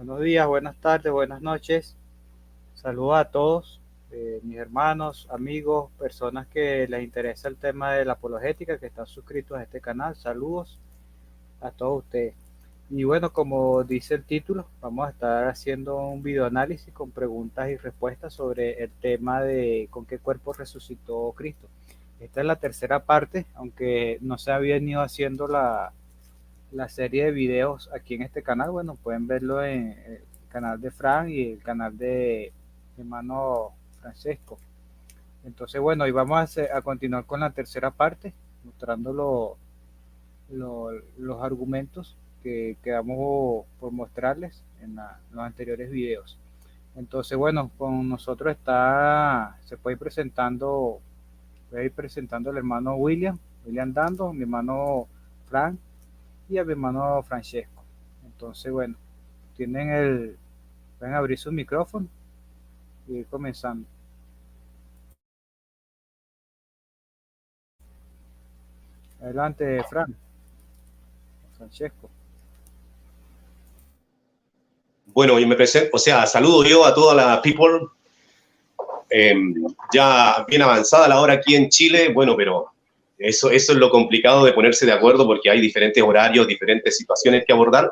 Buenos días, buenas tardes, buenas noches. Saludos a todos, mis hermanos, amigos, personas que les interesa el tema de la apologética, que están suscritos a este canal. Saludos a todos ustedes. Y bueno, como dice el título, vamos a estar haciendo un video análisis con preguntas y respuestas sobre el tema de con qué cuerpo resucitó Cristo. Esta es la tercera parte, aunque no se había venido haciendo la serie de videos aquí en este canal. Bueno, pueden verlo en el canal de Fran y el canal de mi hermano Francesco. Entonces, bueno, hoy vamos a continuar con la tercera parte, mostrando los argumentos que quedamos por mostrarles en los anteriores videos. Entonces, bueno, con nosotros se puede ir presentando, voy a ir presentando al hermano William Dando, mi hermano Frank y a mi hermano Francesco. Entonces, bueno, pueden abrir su micrófono y ir comenzando. Adelante, Francesco. Bueno, yo me presento, o sea, saludo yo a toda la people, eh, ya bien avanzada la hora aquí en Chile, bueno, pero eso es lo complicado de ponerse de acuerdo porque hay diferentes horarios, diferentes situaciones que abordar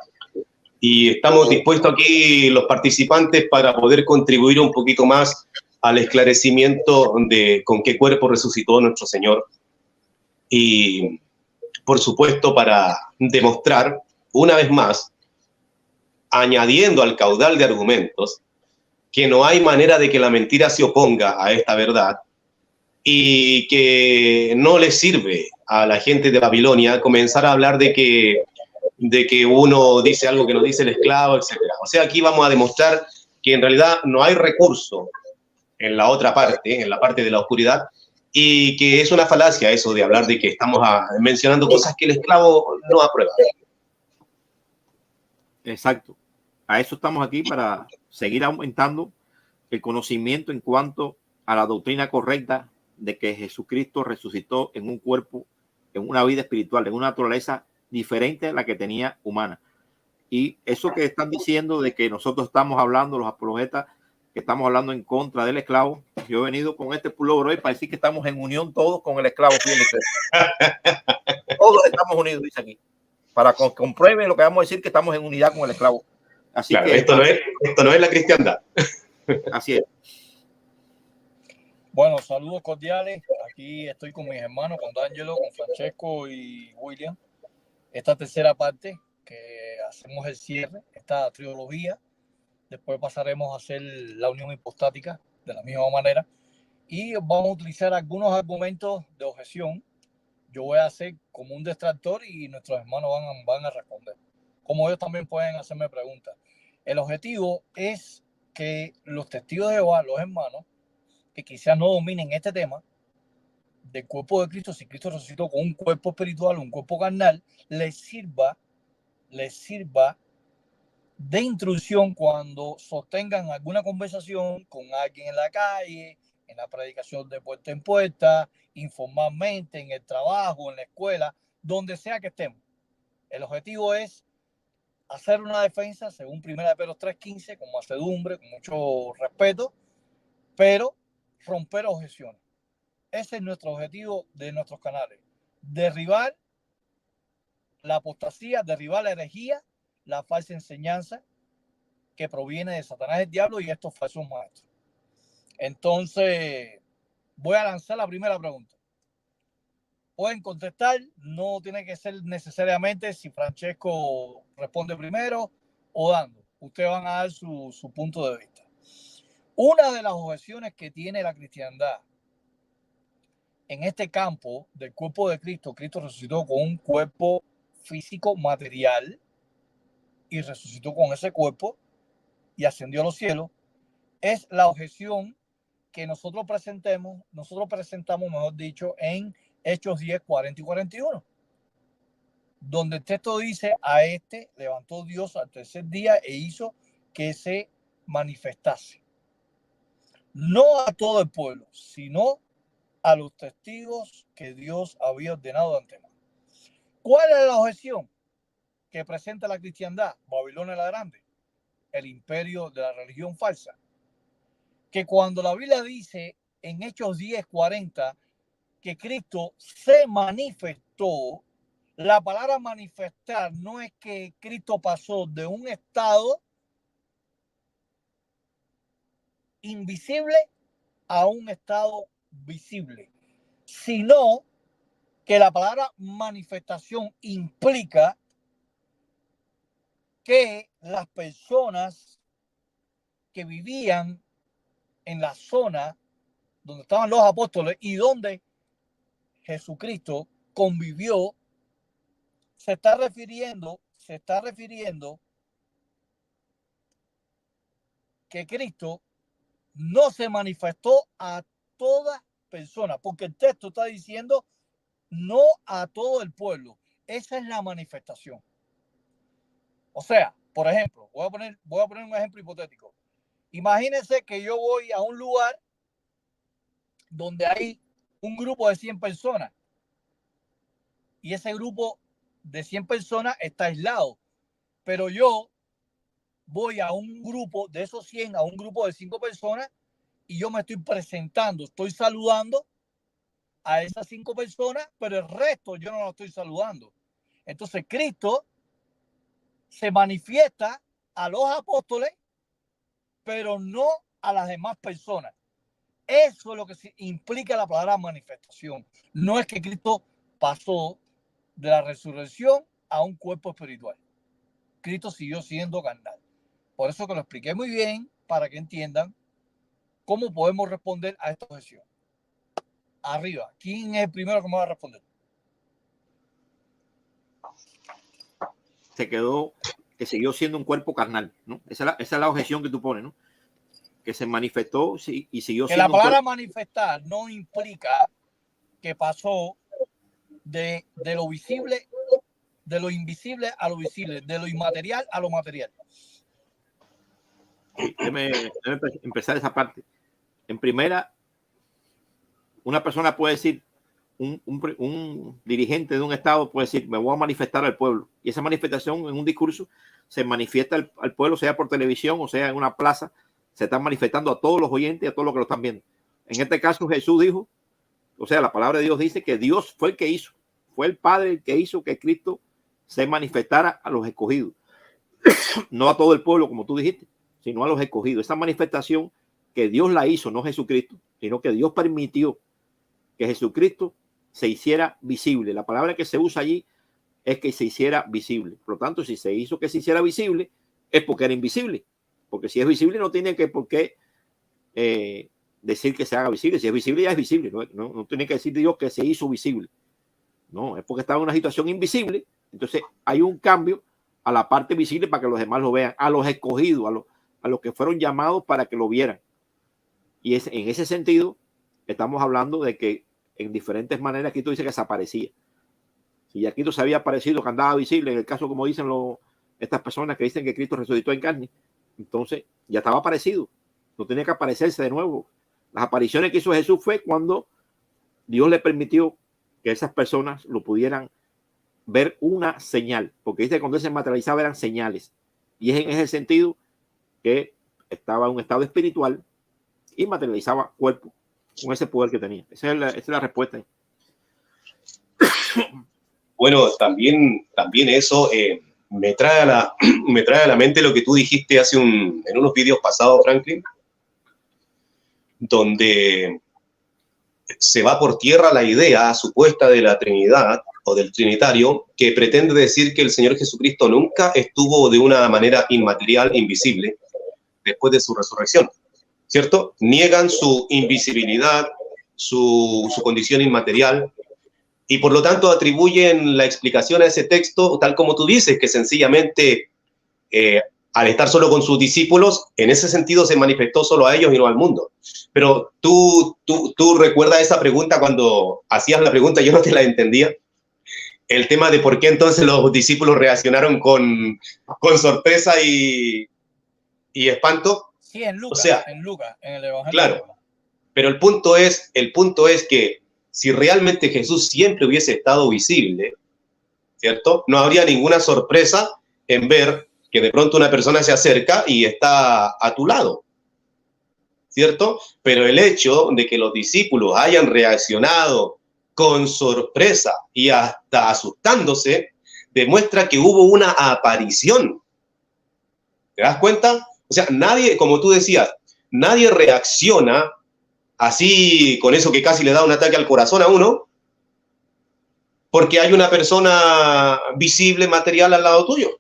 y estamos dispuestos aquí los participantes para poder contribuir un poquito más al esclarecimiento de con qué cuerpo resucitó nuestro Señor y, por supuesto, para demostrar una vez más, añadiendo al caudal de argumentos, que no hay manera de que la mentira se oponga a esta verdad y que no le sirve a la gente de Babilonia comenzar a hablar de que uno dice algo que no dice el esclavo, etc. O sea, aquí vamos a demostrar que en realidad no hay recurso en la otra parte, en la parte de la oscuridad, y que es una falacia eso de hablar de que estamos mencionando cosas que el esclavo no aprueba. Exacto. A eso estamos aquí, para seguir aumentando el conocimiento en cuanto a la doctrina correcta de que Jesucristo resucitó en un cuerpo, en una vida espiritual, en una naturaleza diferente a la que tenía humana. Y eso que están diciendo de que nosotros estamos hablando, los apologetas, que estamos hablando en contra del esclavo, yo he venido con este pullover hoy para decir que estamos en unión todos con el esclavo. Fíjense. Todos estamos unidos, dice aquí, para que comprueben lo que vamos a decir, que estamos en unidad con el esclavo. Así claro, que esto no es la cristiandad. Así es. Bueno, saludos cordiales. Aquí estoy con mis hermanos, con D'Angelo, con Francesco y William. Esta tercera parte que hacemos el cierre, esta trilogía. Después pasaremos a hacer la unión hipostática de la misma manera. Y vamos a utilizar algunos argumentos de objeción. Yo voy a hacer como un distractor y nuestros hermanos van a responder. Como ellos también pueden hacerme preguntas. El objetivo es que los testigos de Jehová, los hermanos, que quizás no dominen este tema del cuerpo de Cristo, si Cristo resucitó con un cuerpo espiritual, un cuerpo carnal, les sirva de instrucción cuando sostengan alguna conversación con alguien en la calle, en la predicación de puerta en puerta, informalmente, en el trabajo, en la escuela, donde sea que estemos. El objetivo es hacer una defensa según 1 Pedro 3:15, con macedumbre, con mucho respeto, pero romper objeciones. Ese es nuestro objetivo de nuestros canales. Derribar la apostasía, derribar la herejía, la falsa enseñanza que proviene de Satanás, el diablo y estos falsos maestros. Entonces, voy a lanzar la primera pregunta. Pueden contestar, no tiene que ser necesariamente si Francesco responde primero o Dando. Ustedes van a dar su punto de vista. Una de las objeciones que tiene la cristiandad en este campo del cuerpo de Cristo, Cristo resucitó con un cuerpo físico material y resucitó con ese cuerpo y ascendió a los cielos, es la objeción que nosotros presentamos, mejor dicho, en Hechos 10, 40 y 41, donde el texto dice: a este levantó Dios al tercer día e hizo que se manifestase, no a todo el pueblo, sino a los testigos que Dios había ordenado de antemano. ¿Cuál es la objeción que presenta la cristiandad? Babilonia la Grande. el imperio de la religión falsa. Que cuando la Biblia dice en Hechos 10:40 que Cristo se manifestó, la palabra manifestar no es que Cristo pasó de un estado invisible a un estado visible, sino que la palabra manifestación implica que las personas que vivían en la zona donde estaban los apóstoles y donde Jesucristo convivió, se está refiriendo que Cristo no se manifestó a toda persona, porque el texto está diciendo no a todo el pueblo. Esa es la manifestación. O sea, por ejemplo, voy a poner un ejemplo hipotético. Imagínense que yo voy a un lugar donde hay un grupo de 100 personas y ese grupo de 100 personas está aislado, pero yo voy a un grupo de esos 100, a un grupo de 5 personas y yo me estoy presentando, estoy saludando a esas 5 personas, pero el resto yo no lo estoy saludando. Entonces Cristo se manifiesta a los apóstoles, pero no a las demás personas. Eso es lo que implica la palabra manifestación. No es que Cristo pasó de la resurrección a un cuerpo espiritual. Cristo siguió siendo carnal. Por eso que lo expliqué muy bien, para que entiendan cómo podemos responder a esta objeción. Arriba, ¿quién es el primero que me va a responder? Se quedó, que siguió siendo un cuerpo carnal, ¿no? Esa es la objeción que tú pones, ¿no? Que se manifestó y siguió que siendo la palabra manifestar no implica que pasó de lo visible, de lo invisible a lo visible, de lo inmaterial a lo material. Déjame empezar esa parte. En primera, una persona puede decir, un dirigente de un estado puede decir, me voy a manifestar al pueblo. Y esa manifestación en un discurso se manifiesta al pueblo, sea por televisión o sea en una plaza. Se están manifestando a todos los oyentes y a todos los que lo están viendo. En este caso Jesús dijo, o sea, la palabra de Dios dice que Dios fue el que hizo, fue el Padre el que hizo que Cristo se manifestara a los escogidos. No a todo el pueblo, como tú dijiste, sino a los escogidos. Esa manifestación que Dios la hizo, no Jesucristo, sino que Dios permitió que Jesucristo se hiciera visible. La palabra que se usa allí es que se hiciera visible. Por lo tanto, si se hizo que se hiciera visible, es porque era invisible. Porque si es visible no tiene que por qué decir que se haga visible. Si es visible ya es visible. No tiene que decir Dios que se hizo visible. No, es porque estaba en una situación invisible. Entonces hay un cambio a la parte visible para que los demás lo vean. A los escogidos, a los que fueron llamados para que lo vieran. Y en ese sentido estamos hablando de que en diferentes maneras Cristo dice que se aparecía. Si ya Cristo se había aparecido, que andaba visible, en el caso como dicen estas personas que dicen que Cristo resucitó en carne, entonces ya estaba aparecido, no tenía que aparecerse de nuevo. Las apariciones que hizo Jesús fue cuando Dios le permitió que esas personas lo pudieran ver una señal, porque dice que cuando él se materializaba eran señales, y es en ese sentido que estaba en un estado espiritual y materializaba cuerpo con ese poder que tenía. Esa es la respuesta. Bueno, también eso me trae a la mente lo que tú dijiste en unos vídeos pasados, Franklin, donde se va por tierra la idea supuesta de la Trinidad o del Trinitario, que pretende decir que el Señor Jesucristo nunca estuvo de una manera inmaterial, invisible, después de su resurrección, ¿cierto? Niegan su invisibilidad, su condición inmaterial, y por lo tanto atribuyen la explicación a ese texto, tal como tú dices, que sencillamente al estar solo con sus discípulos, en ese sentido se manifestó solo a ellos y no al mundo. Pero tú recuerdas esa pregunta cuando hacías la pregunta, yo no te la entendía. El tema de por qué entonces los discípulos reaccionaron con sorpresa y espanto. Sí, en Lucas, o sea, en el Evangelio. Claro, pero el punto es que si realmente Jesús siempre hubiese estado visible, ¿cierto? No habría ninguna sorpresa en ver que de pronto una persona se acerca y está a tu lado, ¿cierto? Pero el hecho de que los discípulos hayan reaccionado con sorpresa y hasta asustándose, demuestra que hubo una aparición. ¿Te das cuenta? O sea, nadie, como tú decías, nadie reacciona así con eso que casi le da un ataque al corazón a uno, porque hay una persona visible, material al lado tuyo.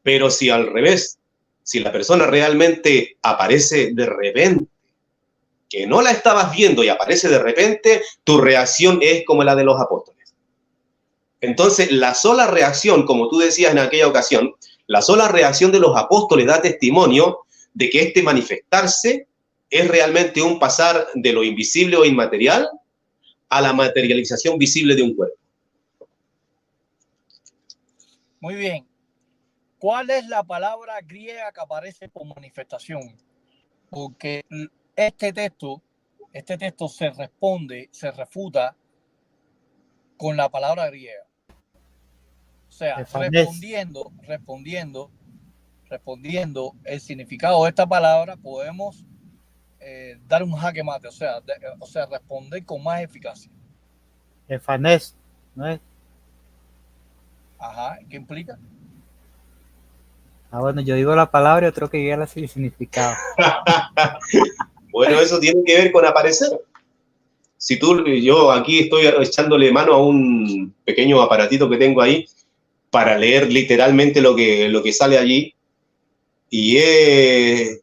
Pero si al revés, si la persona realmente aparece de repente, que no la estabas viendo y aparece de repente, tu reacción es como la de los apóstoles. Entonces, la sola reacción, como tú decías en aquella ocasión, la sola reacción de los apóstoles da testimonio de que este manifestarse es realmente un pasar de lo invisible o inmaterial a la materialización visible de un cuerpo. Muy bien. ¿Cuál es la palabra griega que aparece por manifestación? Porque este texto se refuta con la palabra griega. O sea, respondiendo el significado de esta palabra, podemos dar un jaque mate, o sea, responder con más eficacia. Efanés, ¿no es? Ajá, ¿qué implica? Bueno, yo digo la palabra y otro que diga el significado. Bueno, eso tiene que ver con aparecer. Si yo aquí estoy echándole mano a un pequeño aparatito que tengo ahí para leer literalmente lo que sale allí, y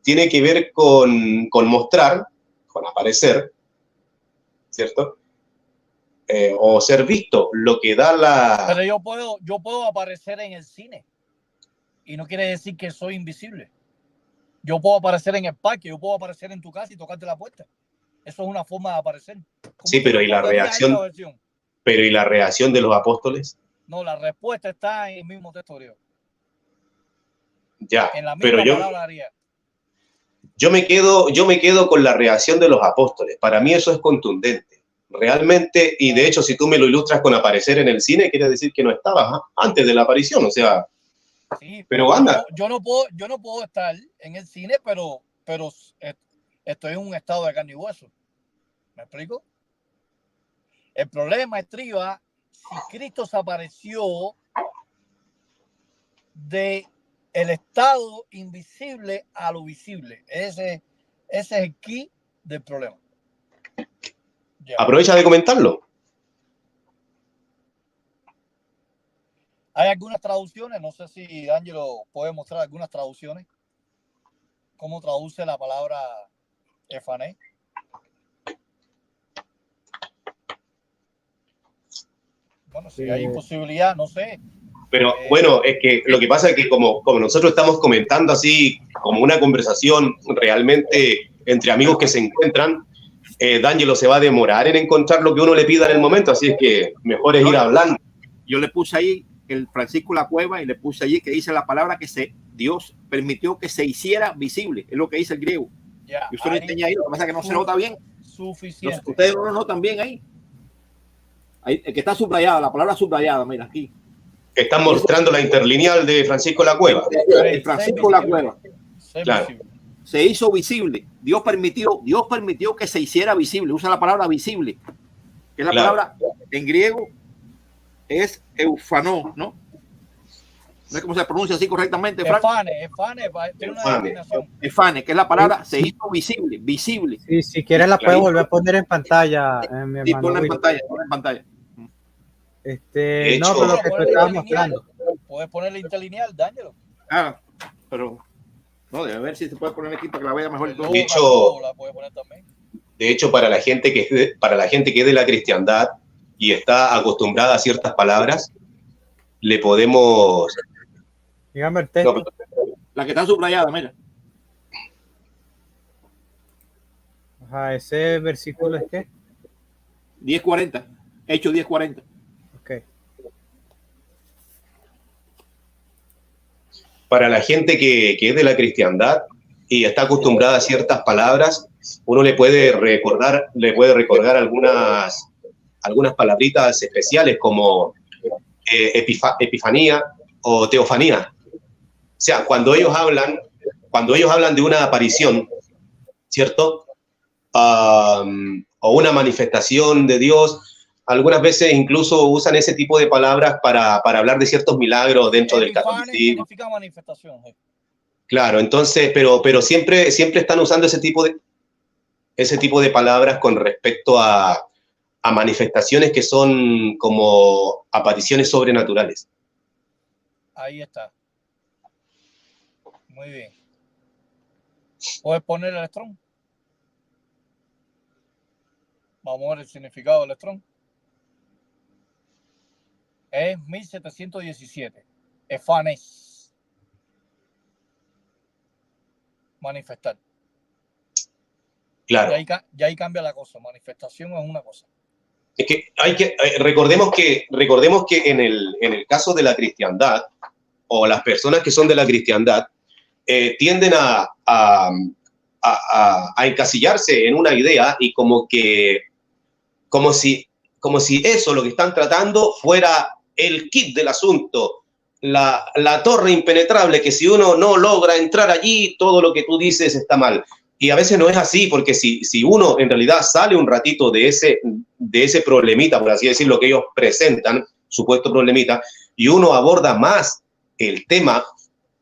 tiene que ver con mostrar, con aparecer, ¿cierto? O ser visto, lo que da la... Pero yo puedo aparecer en el cine y no quiere decir que soy invisible. Yo puedo aparecer en el parque, yo puedo aparecer en tu casa y tocarte la puerta. Eso es una forma de aparecer. Sí, pero ¿y la reacción? Pero ¿y la reacción de los apóstoles? No, la respuesta está en el mismo texto griego. Ya, en la misma pero palabra griega. Yo me quedo con la reacción de los apóstoles. Para mí eso es contundente. Realmente, y de hecho, si tú me lo ilustras con aparecer en el cine, quiere decir que no estabas antes de la aparición, o sea... Sí, pero anda. Yo no puedo estar en el cine, pero estoy en un estado de carne y hueso. ¿Me explico? El problema estriba si Cristo se apareció de el estado invisible a lo visible. Ese es el key del problema. Ya. Aprovecha de comentarlo. Hay algunas traducciones, no sé si Ángelo puede mostrar algunas traducciones. ¿Cómo traduce la palabra efané? Bueno, si hay posibilidad, no sé. Pero bueno, es que lo que pasa es que como nosotros estamos comentando así, como una conversación realmente entre amigos que se encuentran, D'Angelo se va a demorar en encontrar lo que uno le pida en el momento, así es que mejor es ir hablando. Yo le puse ahí el Francisco La Cueva y le puse allí que dice la palabra que Dios permitió que se hiciera visible, es lo que dice el griego. Ya, y usted lo enseña ahí, lo que pasa es que no se nota bien. Suficiente. Entonces, ustedes no lo notan bien ahí. Ahí, el que está subrayada, la palabra subrayada, mira aquí. Están mostrando la interlineal de Francisco La Cueva. El Francisco La Cueva. Claro. Se hizo visible. Dios permitió que se hiciera visible. Usa la palabra visible, que es la palabra en griego es eufanó, ¿no? No sé cómo se pronuncia así correctamente, Frank. Efane, tiene una denominación. Efane, que es la palabra, se hizo visible. Sí, si quieres la puedes volver a poner en pantalla, mi sí, hermano. Ponla en pantalla. No, pero lo que tú estabas mostrando. Puedes ponerle interlineal, D'Angelo. Pero no, debe ver si se puede poner aquí para que la vea mejor. De hecho, para la gente que es de la cristiandad y está acostumbrada a ciertas palabras, le podemos... Dígame el texto. No, la que está subrayada, mira. Ajá, ese versículo es ¿qué? 10:40. Hechos 10:40. Ok. Para la gente que es de la cristiandad y está acostumbrada a ciertas palabras, uno le puede recordar algunas palabritas especiales como epifanía o teofanía. sea, cuando ellos hablan de una aparición, ¿cierto? O una manifestación de Dios, algunas veces incluso usan ese tipo de palabras para hablar de ciertos milagros dentro del catolicismo. Significa manifestación. Claro, entonces, pero siempre están usando ese tipo de palabras con respecto a manifestaciones que son como apariciones sobrenaturales. Ahí está. Muy bien. ¿Puedes poner el electrón? Vamos a ver el significado del electrón. Es 1717. Efanes. Manifestar. Claro. Ya ahí cambia la cosa. Manifestación es una cosa. Es que recordemos que en el caso de la cristiandad, o las personas que son de la cristiandad, tienden a encasillarse en una idea y como si eso, lo que están tratando, fuera el kit del asunto, la torre impenetrable, que si uno no logra entrar allí, todo lo que tú dices está mal. Y a veces no es así, porque si uno en realidad sale un ratito de ese problemita, por así decirlo, que ellos presentan, supuesto problemita, y uno aborda más el tema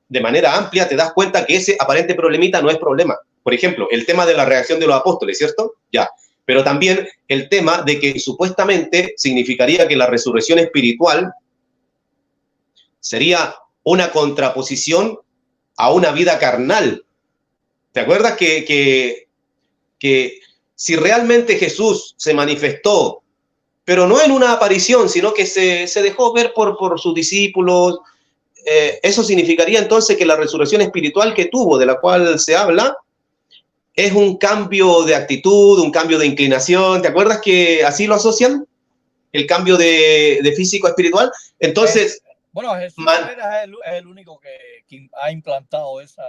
de manera amplia, te das cuenta que ese aparente problemita no es problema. Por ejemplo, el tema de la reacción de los apóstoles, ¿cierto? Ya. Pero también el tema de que supuestamente significaría que la resurrección espiritual sería una contraposición a una vida carnal. ¿Te acuerdas que si realmente Jesús se manifestó, pero no en una aparición, sino que se dejó ver por sus discípulos, eso significaría entonces que la resurrección espiritual que tuvo, de la cual se habla, es un cambio de actitud, un cambio de inclinación? ¿Te acuerdas que así lo asocian? El cambio de físico a espiritual. Entonces... Bueno, Jesús es el único que ha implantado esa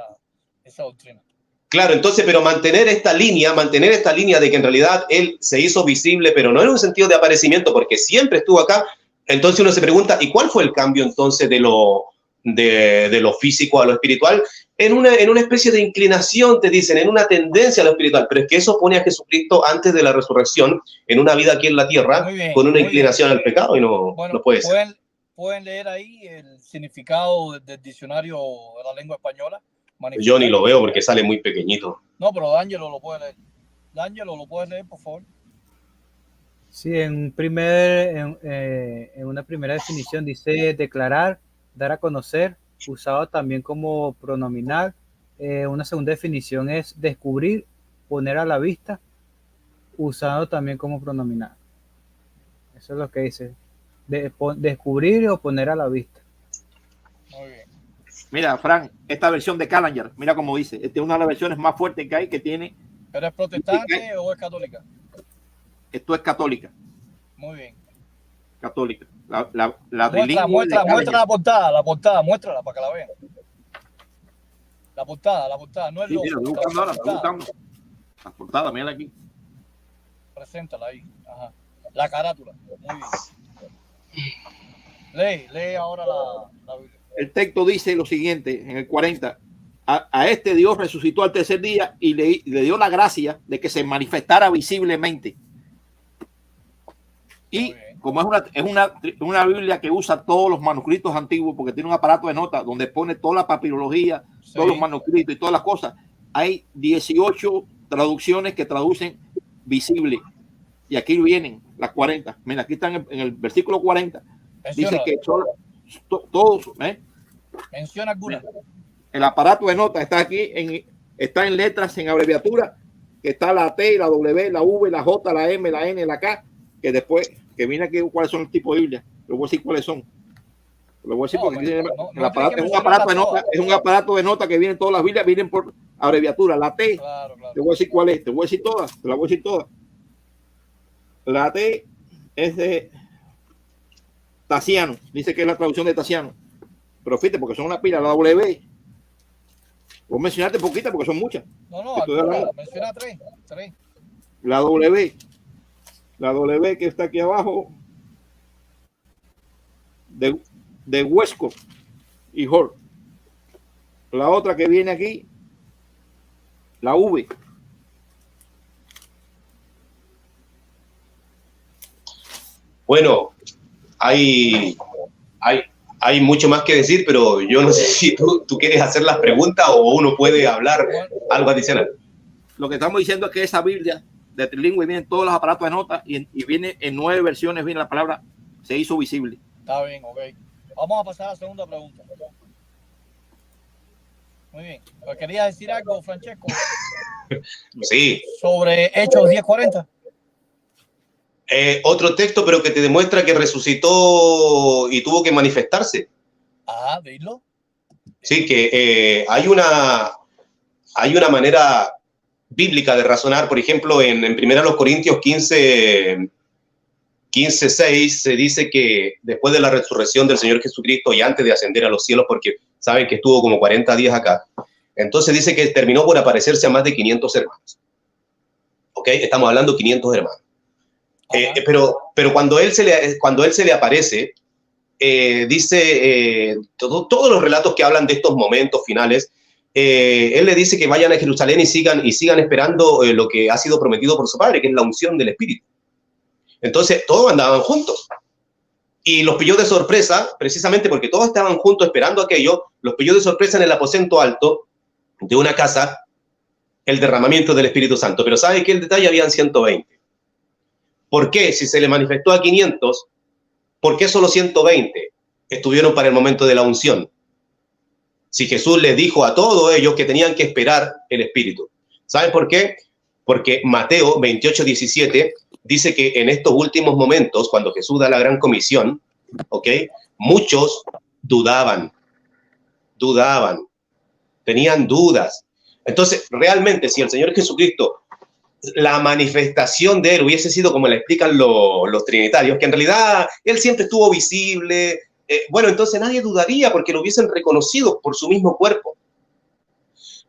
doctrina. Claro, entonces, pero mantener esta línea de que en realidad él se hizo visible, pero no en un sentido de aparecimiento, porque siempre estuvo acá. Entonces uno se pregunta, ¿y cuál fue el cambio entonces de lo físico a lo espiritual? En una especie de inclinación, te dicen, en una tendencia a lo espiritual, pero es que eso pone a Jesucristo antes de la resurrección, en una vida aquí en la tierra, bien, con una inclinación al pecado, y no puede ser. ¿Pueden leer ahí el significado del diccionario de la lengua española? Yo ni lo veo porque sale muy pequeñito. No, pero D'Angelo lo puede leer. D'Angelo, ¿lo puedes leer, por favor? Sí, en una primera definición dice declarar, dar a conocer, usado también como pronominal. Una segunda definición es descubrir, poner a la vista, usado también como pronominal. Eso es lo que dice. Descubrir o poner a la vista. Muy bien. Mira, Frank, esta versión de Challenger, mira cómo dice, esta es una de las versiones más fuertes que hay, que tiene. ¿Pero es protestante o es católica? Esto es católica. Muy bien. Católica. Muestra la portada, muéstrala para que la vean. La portada, no es lo. Sí, mira, estoy buscando. La portada, mira aquí. Preséntala ahí. Ajá. La carátula. Muy bien. Lee ahora la Biblia. El texto dice lo siguiente, en el 40, a este Dios resucitó al tercer día y le dio la gracia de que se manifestara visiblemente. Y como es una Biblia que usa todos los manuscritos antiguos, porque tiene un aparato de notas donde pone toda la papirología, sí, todos los manuscritos y todas las cosas, hay 18 traducciones que traducen visible. Y aquí vienen las 40. Mira, aquí están en el versículo 40. Dice que todos... Menciona alguna. El aparato de notas está aquí, está en letras, en abreviatura, que está la T, la W, la V, la J, la M, la N, la K, que después, que viene aquí cuáles son el tipo de Biblia. Le voy a decir cuáles son. Le voy a decir porque es un aparato de notas que vienen todas las Biblias, vienen por abreviatura. La T, claro. Te voy a decir cuál es, te voy a decir todas, te la voy a decir todas. La T es de Taciano, dice que es la traducción de Taciano. Pero fíjate, porque son una pila. La W, vos mencionaste poquita porque son muchas. No, menciona tres. La W que está aquí abajo, de Huesco y Hort. La otra que viene aquí, la V. Bueno, hay, hay mucho más que decir, pero yo no sé si tú quieres hacer las preguntas o uno puede hablar algo adicional. Lo que estamos diciendo es que esa Biblia de trilingüe viene en todos los aparatos de notas y viene en 9 versiones, viene la palabra se hizo visible. Está bien, ok. Vamos a pasar a la segunda pregunta. Muy bien. ¿Querías decir algo, Francesco? Sí. Sobre Hechos 10:40. Otro texto, pero que te demuestra que resucitó y tuvo que manifestarse. Ah, dilo. Sí, que hay una manera bíblica de razonar. Por ejemplo, en 1 Corintios 15:6 se dice que después de la resurrección del Señor Jesucristo y antes de ascender a los cielos, porque saben que estuvo como 40 días acá, entonces dice que terminó por aparecerse a más de 500 hermanos. ¿Ok? Estamos hablando de 500 hermanos. Pero cuando él se le aparece, dice todos los relatos que hablan de estos momentos finales, él le dice que vayan a Jerusalén y sigan esperando lo que ha sido prometido por su padre, que es la unción del Espíritu. Entonces todos andaban juntos y los pilló de sorpresa, precisamente porque todos estaban juntos esperando aquello, los pilló de sorpresa en el aposento alto de una casa el derramamiento del Espíritu Santo. Pero ¿sabe qué? El detalle, habían 120. ¿Por qué? Si se le manifestó a 500, ¿por qué solo 120 estuvieron para el momento de la unción? Si Jesús les dijo a todos ellos que tenían que esperar el Espíritu. ¿Saben por qué? Porque Mateo 28:17 dice que en estos últimos momentos, cuando Jesús da la gran comisión, ¿ok? Muchos dudaban, tenían dudas. Entonces, realmente, si el Señor Jesucristo, la manifestación de él hubiese sido como le explican los trinitarios, que en realidad él siempre estuvo visible, bueno, entonces nadie dudaría porque lo hubiesen reconocido por su mismo cuerpo.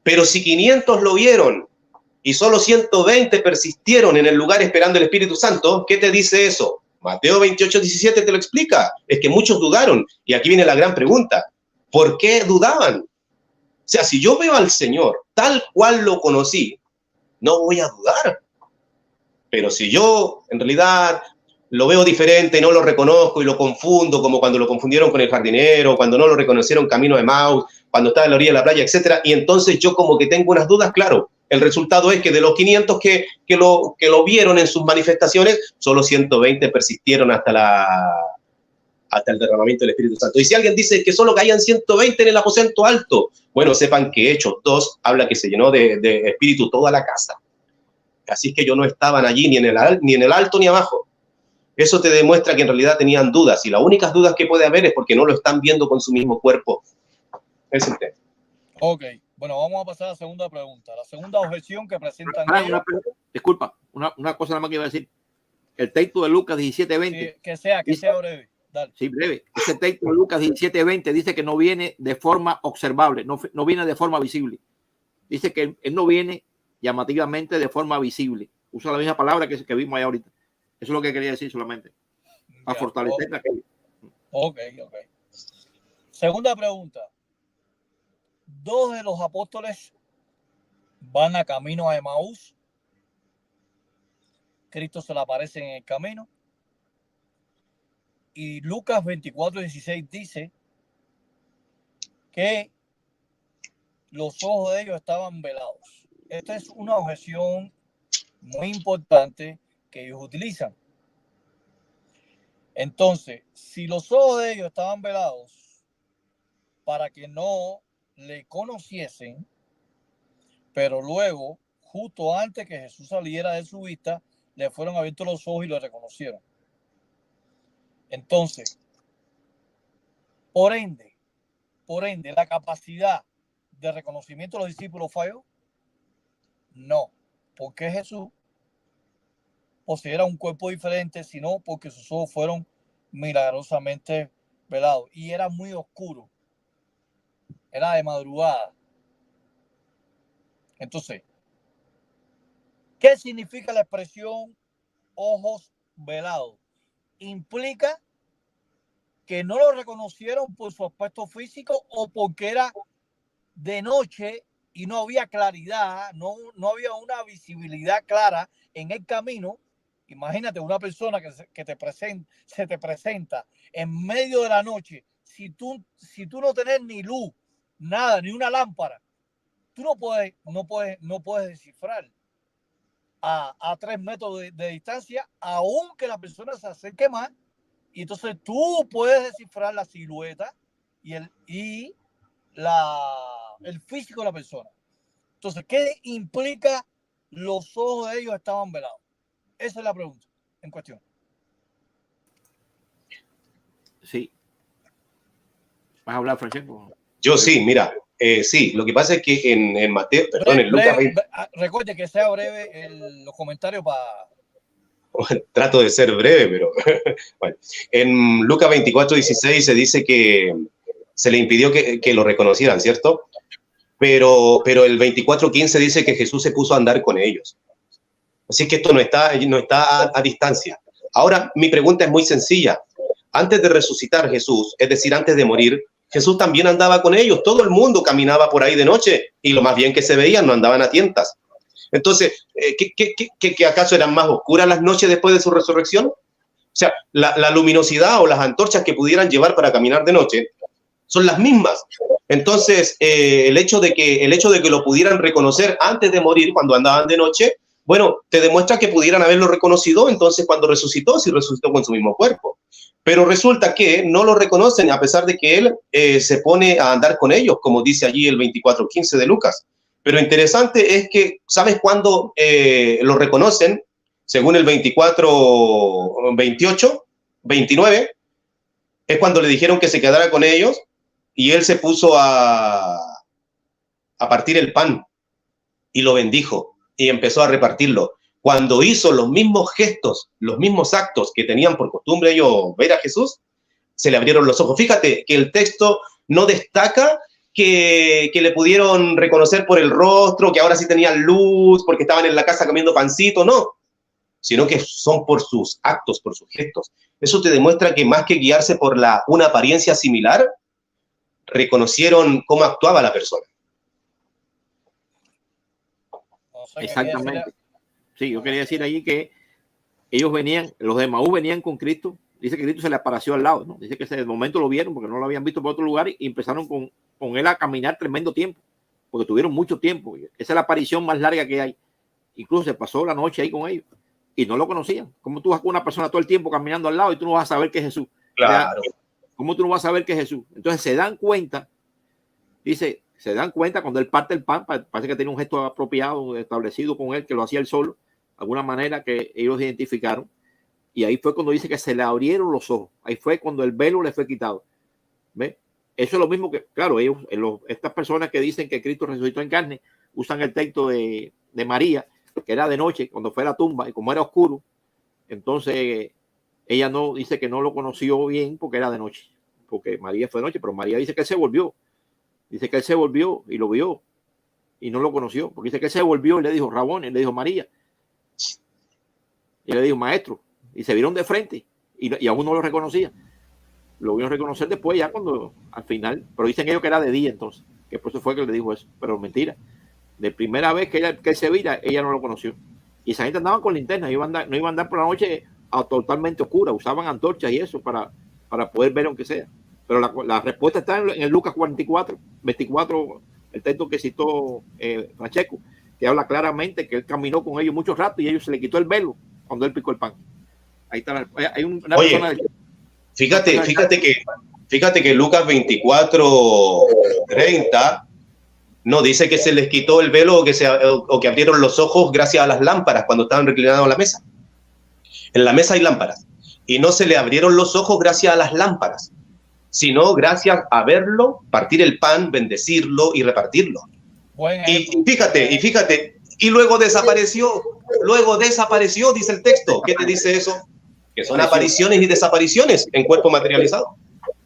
Pero si 500 lo vieron y solo 120 persistieron en el lugar esperando el Espíritu Santo, ¿qué te dice eso? Mateo 28:17 te lo explica, es que muchos dudaron. Y aquí viene la gran pregunta, ¿por qué dudaban? O sea, si yo veo al Señor tal cual lo conocí, no voy a dudar. Pero si yo en realidad lo veo diferente, no lo reconozco y lo confundo, como cuando lo confundieron con el jardinero, cuando no lo reconocieron camino de Maús, cuando estaba en la orilla de la playa, etcétera, y entonces yo como que tengo unas dudas, claro, el resultado es que de los 500 que lo vieron en sus manifestaciones, solo 120 persistieron hasta el derramamiento del Espíritu Santo. Y si alguien dice que solo caían 120 en el aposento alto, bueno, sepan que Hechos 2 habla que se llenó de espíritu toda la casa. Así es que ellos no estaban allí ni en el alto ni abajo. Eso te demuestra que en realidad tenían dudas, y las únicas dudas que puede haber es porque no lo están viendo con su mismo cuerpo. Es el tema. Ok, bueno, vamos a pasar a la segunda pregunta. La segunda objeción que presentan ellos. Disculpa, una cosa nada más que iba a decir. El texto de Lucas 17:20. Sí, que sea breve. Dale. Sí, breve. Ese texto de Lucas 17:20 dice que no viene de forma observable, no viene de forma visible. Dice que él no viene llamativamente de forma visible. Usa la misma palabra que vimos ahí ahorita. Eso es lo que quería decir solamente. A fortalecer la que... Ok. Segunda pregunta. 2 de los apóstoles van a camino a Emaús. Cristo se le aparece en el camino. Y Lucas 24:16 dice que los ojos de ellos estaban velados. Esta es una objeción muy importante que ellos utilizan. Entonces, si los ojos de ellos estaban velados para que no le conociesen, pero luego, justo antes que Jesús saliera de su vista, le fueron abiertos los ojos y lo reconocieron. Entonces, por ende, la capacidad de reconocimiento de los discípulos falló. No, porque Jesús poseía un cuerpo diferente, sino porque sus ojos fueron milagrosamente velados. Y era muy oscuro. Era de madrugada. Entonces, ¿qué significa la expresión ojos velados? Implica que no lo reconocieron por su aspecto físico o porque era de noche y no había claridad, no había una visibilidad clara en el camino. Imagínate una persona que se te presenta en medio de la noche, si tú no tenés ni luz, nada, ni una lámpara, tú no puedes descifrar a 3 metros de distancia, aunque la persona se acerque más, y entonces tú puedes descifrar la silueta y el físico de la persona. Entonces, ¿qué implica los ojos de ellos estaban velados? Esa es la pregunta en cuestión. Sí. ¿Vas a hablar, Francesco? Yo sí, mira, sí, lo que pasa es que en Mateo, perdón, en Lucas 20... Recuerde que sea breve los comentarios para... Trato de ser breve, pero bueno. En Lucas 24:16 se dice que se le impidió que lo reconocieran, ¿cierto? Pero el 24:15 dice que Jesús se puso a andar con ellos. Así que esto no está a distancia. Ahora, mi pregunta es muy sencilla. Antes de resucitar Jesús, es decir, antes de morir, Jesús también andaba con ellos. Todo el mundo caminaba por ahí de noche y lo más bien que se veían, no andaban a tientas. Entonces, ¿qué acaso eran más oscuras las noches después de su resurrección? O sea, la luminosidad o las antorchas que pudieran llevar para caminar de noche son las mismas. Entonces, el hecho de que lo pudieran reconocer antes de morir, cuando andaban de noche, bueno, te demuestra que pudieran haberlo reconocido entonces cuando resucitó, si resucitó con su mismo cuerpo. Pero resulta que no lo reconocen a pesar de que él se pone a andar con ellos, como dice allí el 24:15 de Lucas. Pero interesante es que, ¿sabes cuándo lo reconocen? Según el 24:28, 29, es cuando le dijeron que se quedara con ellos y él se puso a partir el pan y lo bendijo y empezó a repartirlo. Cuando hizo los mismos gestos, los mismos actos que tenían por costumbre ellos ver a Jesús, se le abrieron los ojos. Fíjate que el texto no destaca que le pudieron reconocer por el rostro, que ahora sí tenían luz, porque estaban en la casa comiendo pancito, no, sino que son por sus actos, por sus gestos. Eso te demuestra que más que guiarse por una apariencia similar, reconocieron cómo actuaba la persona. Exactamente. Sí, yo quería decir allí que ellos venían, los de Maús venían con Cristo. Dice que Cristo se le apareció al lado, ¿no? Dice que ese momento lo vieron porque no lo habían visto por otro lugar y empezaron con él a caminar tremendo tiempo, porque tuvieron mucho tiempo. Esa es la aparición más larga que hay. Incluso se pasó la noche ahí con ellos y no lo conocían. ¿Cómo tú vas con una persona todo el tiempo caminando al lado y tú no vas a saber que es Jesús? Claro. ¿Cómo tú no vas a saber que es Jesús? Entonces se dan cuenta, dice, se dan cuenta cuando él parte el pan, parece que tenía un gesto apropiado, establecido con él, que lo hacía él solo, de alguna manera que ellos identificaron. Y ahí fue cuando dice que se le abrieron los ojos. Ahí fue cuando el velo le fue quitado. ¿Ve? Eso es lo mismo que, claro, estas personas que dicen que Cristo resucitó en carne, usan el texto de María, que era de noche, cuando fue a la tumba, y como era oscuro, entonces ella no dice que no lo conoció bien porque era de noche, porque María fue de noche, pero María dice que él se volvió. Dice que él se volvió y lo vio y no lo conoció, porque dice que él se volvió y le dijo Rabón, y le dijo María. Y le dijo maestro. Y se vieron de frente y aún no lo reconocía. Lo vieron reconocer después, ya cuando al final, pero dicen ellos que era de día entonces, que por eso fue que le dijo eso, pero mentira. De primera vez que él se vira, ella no lo conoció. Y esa gente andaba con linternas, no iban a andar por la noche totalmente oscura, usaban antorchas y eso para poder ver aunque sea. Pero la respuesta está en el Lucas 24, el texto que citó Francesco, que habla claramente que él caminó con ellos mucho rato y ellos se le quitó el velo cuando él picó el pan. Ahí está. Hay una persona. Fíjate que Lucas 24:30 no dice que se les quitó el velo o que abrieron los ojos gracias a las lámparas cuando estaban reclinados en la mesa. En la mesa hay lámparas. Y no se le abrieron los ojos gracias a las lámparas, sino gracias a verlo, partir el pan, bendecirlo y repartirlo. Y fíjate, y luego desapareció, dice el texto. ¿Qué te dice eso? Que son apariciones y desapariciones en cuerpo materializado.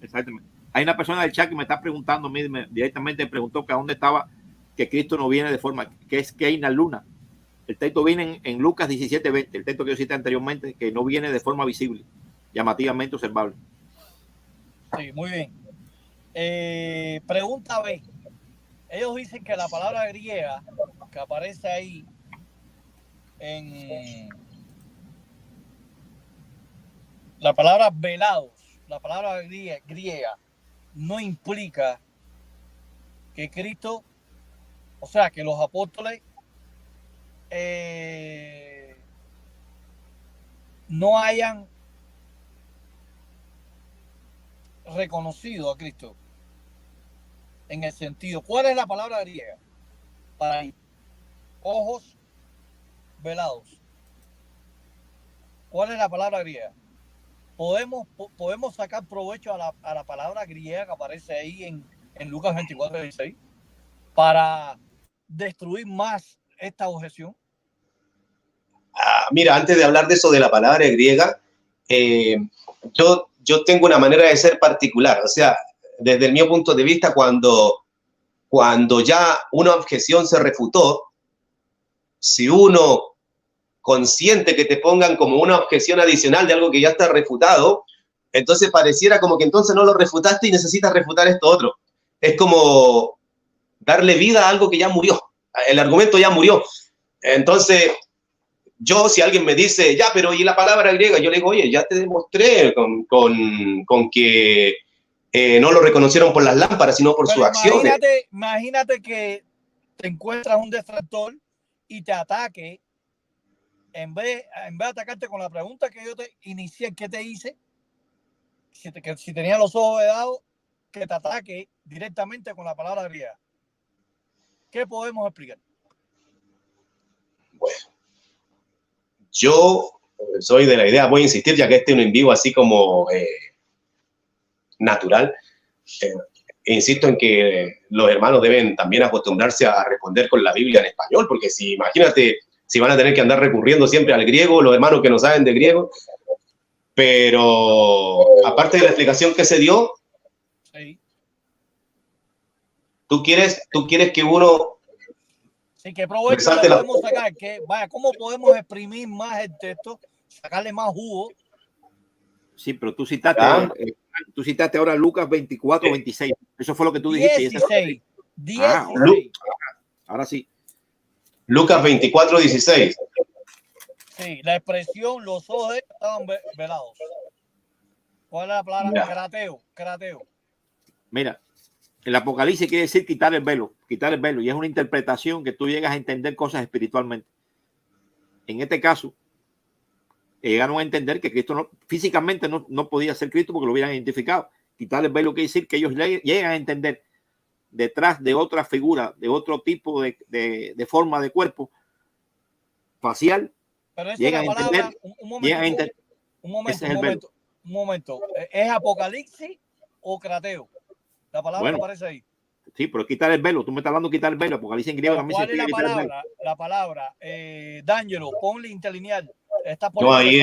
Exactamente. Hay una persona del chat que me está preguntando, directamente me preguntó que a dónde estaba, que Cristo no viene de forma, que es que hay una luna. El texto viene en Lucas 17:20, el texto que yo cité anteriormente, que no viene de forma visible, llamativamente observable. Sí, muy bien. Pregunta B. ellos dicen que la palabra griega que aparece ahí en la palabra velados, la palabra griega no implica que Cristo, o sea, que los apóstoles no hayan reconocido a Cristo. En el sentido, ¿cuál es la palabra griega? Para ojos velados. ¿Cuál es la palabra griega? Podemos sacar provecho a la palabra griega que aparece ahí en Lucas 24:16 para destruir más esta objeción. Mira, antes de hablar de eso de la palabra griega, yo tengo una manera de ser particular. O sea, desde el mío punto de vista, cuando ya una objeción se refutó, si uno consciente que te pongan como una objeción adicional de algo que ya está refutado, entonces pareciera como que entonces no lo refutaste y necesitas refutar esto otro. Es como darle vida a algo que ya murió. El argumento ya murió. Entonces, yo, si alguien me dice, ya, pero ¿y la palabra griega? Yo le digo, oye, ya te demostré con que no lo reconocieron por las lámparas, sino por sus acciones. Imagínate que te encuentras un detractor y te ataque, en vez de atacarte con la pregunta que yo te inicié, que te hice, si tenía los ojos vedados, que te ataque directamente con la palabra griega. ¿Qué podemos explicar? Bueno, yo soy de la idea, voy a insistir, ya que este es un en vivo así como natural, insisto en que los hermanos deben también acostumbrarse a responder con la Biblia en español, porque si, imagínate, si van a tener que andar recurriendo siempre al griego, los hermanos que no saben de griego, pero aparte de la explicación que se dio, sí. ¿tú quieres que uno... Sí, ¿qué provecho le podemos sacar? ¿Cómo podemos exprimir más el texto, sacarle más jugo? Sí, pero tú citaste ahora Lucas 24:26. Eso fue lo que tú dijiste. 16. Ahora sí. Lucas 24:16. Sí, la expresión los ojos estaban velados. ¿Cuál es la palabra? Crateo. Mira, el Apocalipsis quiere decir quitar el velo, y es una interpretación que tú llegas a entender cosas espiritualmente. En este caso, llegaron a entender que Cristo físicamente no podía ser Cristo porque lo hubieran identificado. Quitar el velo quiere decir que ellos llegan a entender detrás de otra figura, de otro tipo de forma de cuerpo facial. Pero esa llegan es la palabra, un momento. ¿Es Apocalipsis o Crateo? La palabra que aparece ahí. Sí, pero quitar el velo. Tú me estás hablando de quitar el velo. Apocalipsis en griego también ¿cuál es la palabra? D'Angelo, ponle interlineal. No, ahí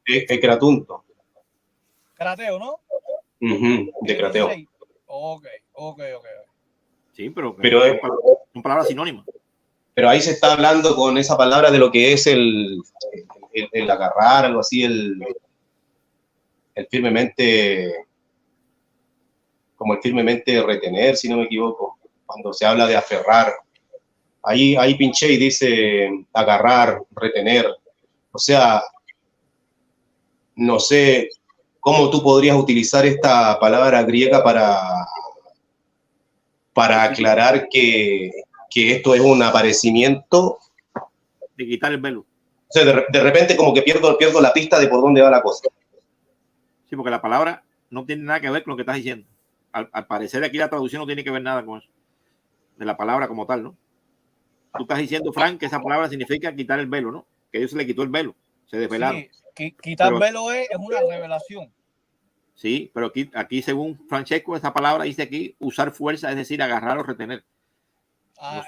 es cratunto. Crateo, ¿no? De crateo. Ok. Sí, pero son palabras sinónimas. Pero ahí se está hablando con esa palabra de lo que es el agarrar, algo así, el firmemente, como el firmemente retener, si no me equivoco, cuando se habla de aferrar. Ahí pinché y dice agarrar, retener. O sea, no sé cómo tú podrías utilizar esta palabra griega para aclarar que esto es un aparecimiento. De quitar el velo. O sea, de repente como que pierdo la pista de por dónde va la cosa. Sí, porque la palabra no tiene nada que ver con lo que estás diciendo. Al parecer aquí la traducción no tiene que ver nada con eso. De la palabra como tal, ¿no? Tú estás diciendo, Frank, que esa palabra significa quitar el velo, ¿no? Que Dios se le quitó el velo. Se desvelaron. Sí, quitar velo es una revelación. Sí, pero aquí según Francesco, esa palabra dice aquí usar fuerza, es decir, agarrar o retener.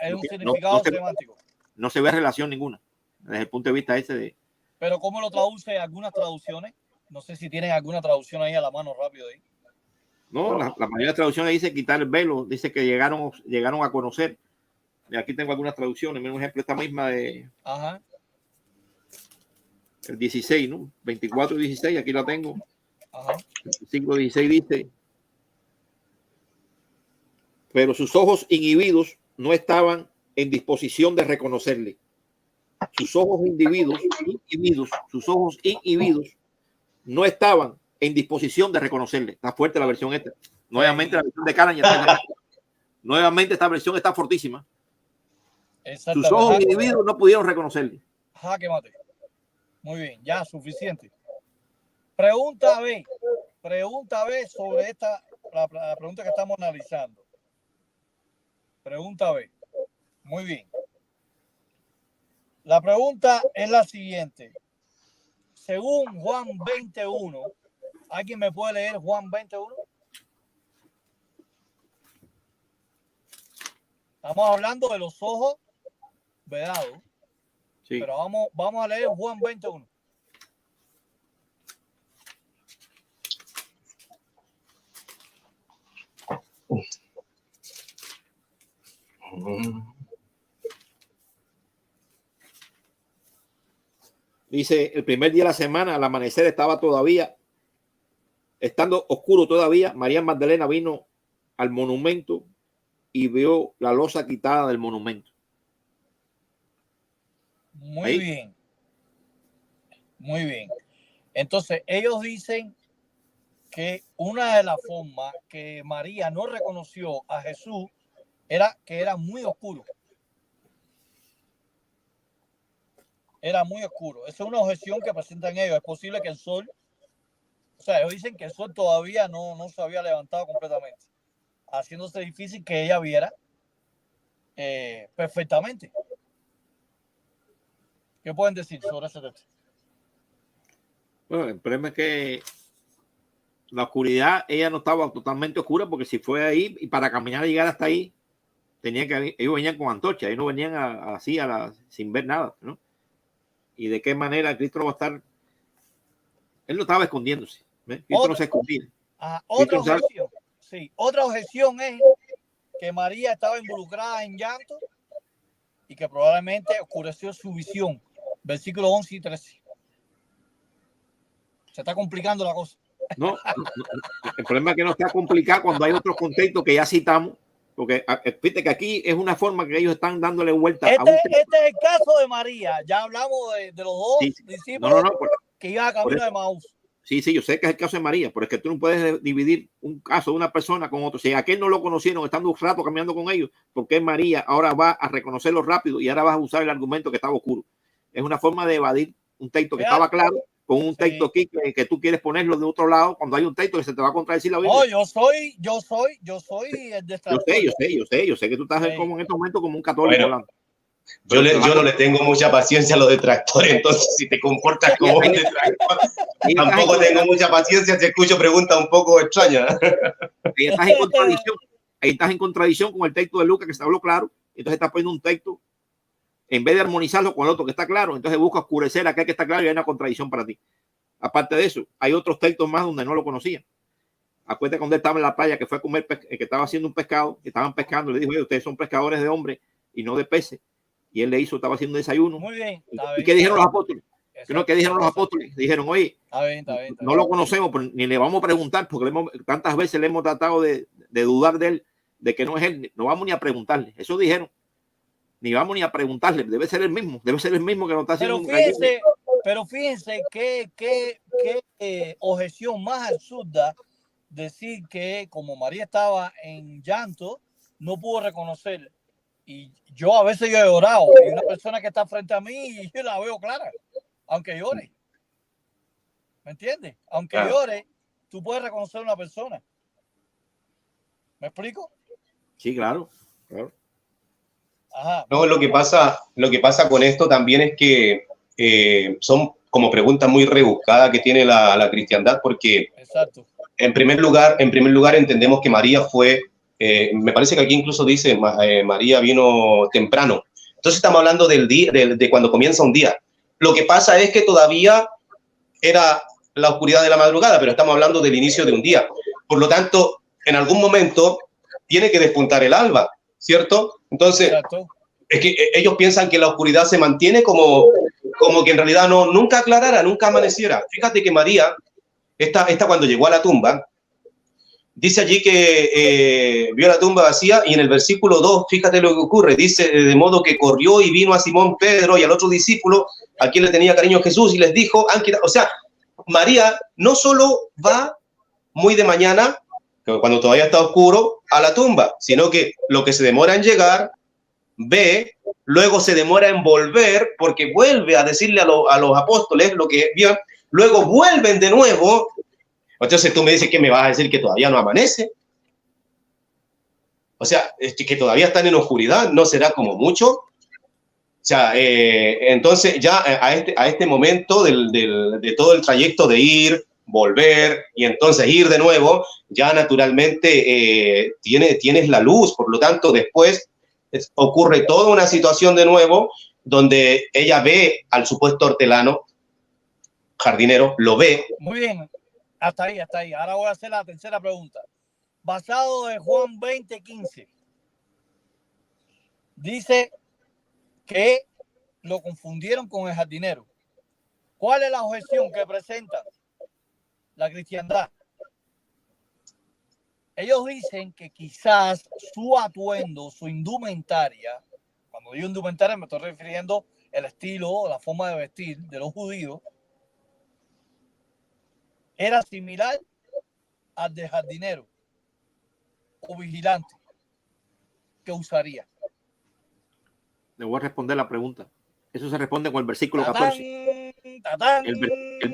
Es un significado semántico. No se ve relación ninguna desde el punto de vista ese de... Pero ¿cómo lo traduce algunas traducciones? No sé si tienen alguna traducción ahí a la mano rápido ahí. No, la mayoría de traducciones dice quitar el velo, dice que llegaron a conocer. Y aquí tengo algunas traducciones, un ejemplo esta misma de... Ajá. El 16, ¿no? 24:16, aquí la tengo. Ajá. El 5:16 dice: pero sus ojos inhibidos no estaban en disposición de reconocerle. Sus ojos inhibidos, no estaban en disposición de reconocerle. Está fuerte la versión esta. Nuevamente la versión de Callahan. Nuevamente esta versión está fortísima. Sus ojos inhibidos no pudieron reconocerle. Jaque mate. Muy bien, ya suficiente. Pregunta B sobre la pregunta que estamos analizando. Pregunta B. Muy bien. La pregunta es la siguiente. Según Juan 21, ¿alguien me puede leer Juan 21? Estamos hablando de los ojos vedados. Sí. Pero vamos a leer Juan 21. Dice, el primer día de la semana, al amanecer estaba todavía, estando oscuro todavía, María Magdalena vino al monumento y vio la losa quitada del monumento. Muy bien. Muy bien. Entonces, ellos dicen que una de las formas que María no reconoció a Jesús era que era muy oscuro. Era muy oscuro. Esa es una objeción que presentan ellos. Es posible que el sol, o sea, ellos dicen que el sol todavía no se había levantado completamente, haciéndose difícil que ella viera perfectamente. ¿Qué pueden decir sobre ese texto? Bueno, el problema es que la oscuridad, ella no estaba totalmente oscura, porque si fue ahí y para caminar y llegar hasta ahí, ellos venían con antorcha, ellos no venían así sin ver nada, ¿no? Y de qué manera Cristo no va a estar. Él no estaba escondiéndose. Cristo no se escondía. Otra objeción. Sí, otra objeción es que María estaba involucrada en llanto y que probablemente oscureció su visión. Versículos 11 y 13. Se está complicando la cosa. No, el problema es que no está complicado cuando hay otros contextos que ya citamos. Porque fíjate que aquí es una forma que ellos están dándole vuelta. Este es el caso de María. Ya hablamos de los dos discípulos que iban a camino de Maús. Sí, yo sé que es el caso de María, pero es que tú no puedes dividir un caso de una persona con otro. Si aquel no lo conocieron estando un rato caminando con ellos, porque María ahora va a reconocerlo rápido y ahora vas a usar el argumento que estaba oscuro. Es una forma de evadir un texto que estaba claro con un texto aquí que tú quieres ponerlo de otro lado cuando hay un texto que se te va a contradecir la Biblia. No, yo soy el detractor. Yo sé que tú estás como en este momento como un católico hablando. Yo no le tengo mucha paciencia a los detractores, entonces si te comportas como un detractor, tampoco tengo mucha paciencia si escucho preguntas un poco extrañas. Ahí estás en contradicción con el texto de Lucas que se habló claro, entonces estás poniendo un texto, en vez de armonizarlo con el otro que está claro, entonces busca oscurecer aquel que está claro y hay una contradicción para ti. Aparte de eso, hay otros textos más donde no lo conocían. Acuérdate cuando él estaba en la playa, que fue a comer, que estaba haciendo un pescado, que estaban pescando, le dijo, oye, ustedes son pescadores de hombres y no de peces. Y él estaba haciendo desayuno. Muy bien. ¿Y qué dijeron los apóstoles? ¿Qué dijeron los apóstoles? Dijeron, oye, no lo conocemos, pero ni le vamos a preguntar, porque tantas veces le hemos tratado de dudar de él, de que no es él. No vamos ni a preguntarle. Eso dijeron. Ni vamos ni a preguntarle. Debe ser el mismo que nos está haciendo. Pero fíjense qué objeción más absurda decir que como María estaba en llanto, no pudo reconocer. Y yo a veces yo he orado y una persona que está frente a mí y yo la veo clara, aunque llore. ¿Me entiendes? Aunque llore, tú puedes reconocer a una persona. ¿Me explico? Sí, claro. Ajá. No, lo que pasa con esto también es que son como preguntas muy rebuscadas que tiene la cristiandad, porque exacto. En primer lugar entendemos que María fue, me parece que aquí incluso dice María vino temprano. Entonces estamos hablando del día, de cuando comienza un día. Lo que pasa es que todavía era la oscuridad de la madrugada, pero estamos hablando del inicio de un día. Por lo tanto, en algún momento tiene que despuntar el alba, ¿cierto? Entonces, exacto. Es que ellos piensan que la oscuridad se mantiene como que en realidad nunca aclarara, nunca amaneciera. Fíjate que María, esta cuando llegó a la tumba, dice allí que vio la tumba vacía, y en el versículo 2, fíjate lo que ocurre, dice, de modo que corrió y vino a Simón Pedro y al otro discípulo, a quien le tenía cariño Jesús, y les dijo, o sea, María no solo va muy de mañana, cuando todavía está oscuro, a la tumba, sino que lo que se demora en llegar, ve, luego se demora en volver, porque vuelve a decirle a los apóstoles lo que vio, luego vuelven de nuevo. Entonces tú me dices que me vas a decir que todavía no amanece. O sea, que todavía están en oscuridad, ¿no será como mucho? O sea, entonces ya a este momento de todo el trayecto de ir, volver y entonces ir de nuevo, ya naturalmente tienes la luz. Por lo tanto, después ocurre toda una situación de nuevo donde ella ve al supuesto hortelano, jardinero, lo ve. Muy bien, hasta ahí, hasta ahí. Ahora voy a hacer la tercera pregunta. Basado en Juan 20:15, dice que lo confundieron con el jardinero. ¿Cuál es la objeción que presenta la cristiandad? Ellos dicen que quizás su atuendo, su indumentaria, cuando digo indumentaria me estoy refiriendo al estilo, la forma de vestir de los judíos, era similar al de jardinero o vigilante que usaría. Le voy a responder la pregunta. Eso se responde con el versículo 14.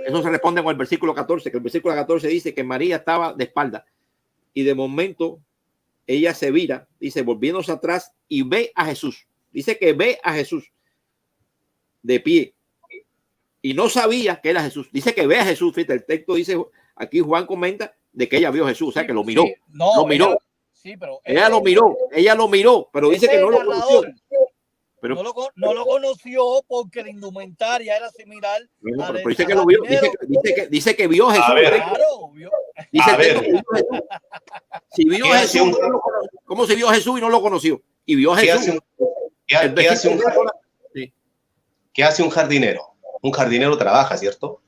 Eso se responde con el versículo 14, que el versículo 14 dice que María estaba de espalda y de momento ella se vira, dice, volviéndose atrás y ve a Jesús. Dice que ve a Jesús de pie y no sabía que era Jesús. Dice que ve a Jesús. Fíjate, el texto dice, aquí Juan comenta de que ella vio a Jesús, o sea, que lo miró. Sí, no, lo miró. Ella lo miró, pero dice que no lo conoció. Pero no lo conoció porque la indumentaria era similar. Pero dice que lo vio, dice que vio a Jesús. Claro, dice si vio a Jesús, ¿cómo se vio a Jesús y no lo conoció? Y vio a Jesús. ¿Qué hace un jardinero? Un jardinero trabaja, ¿cierto?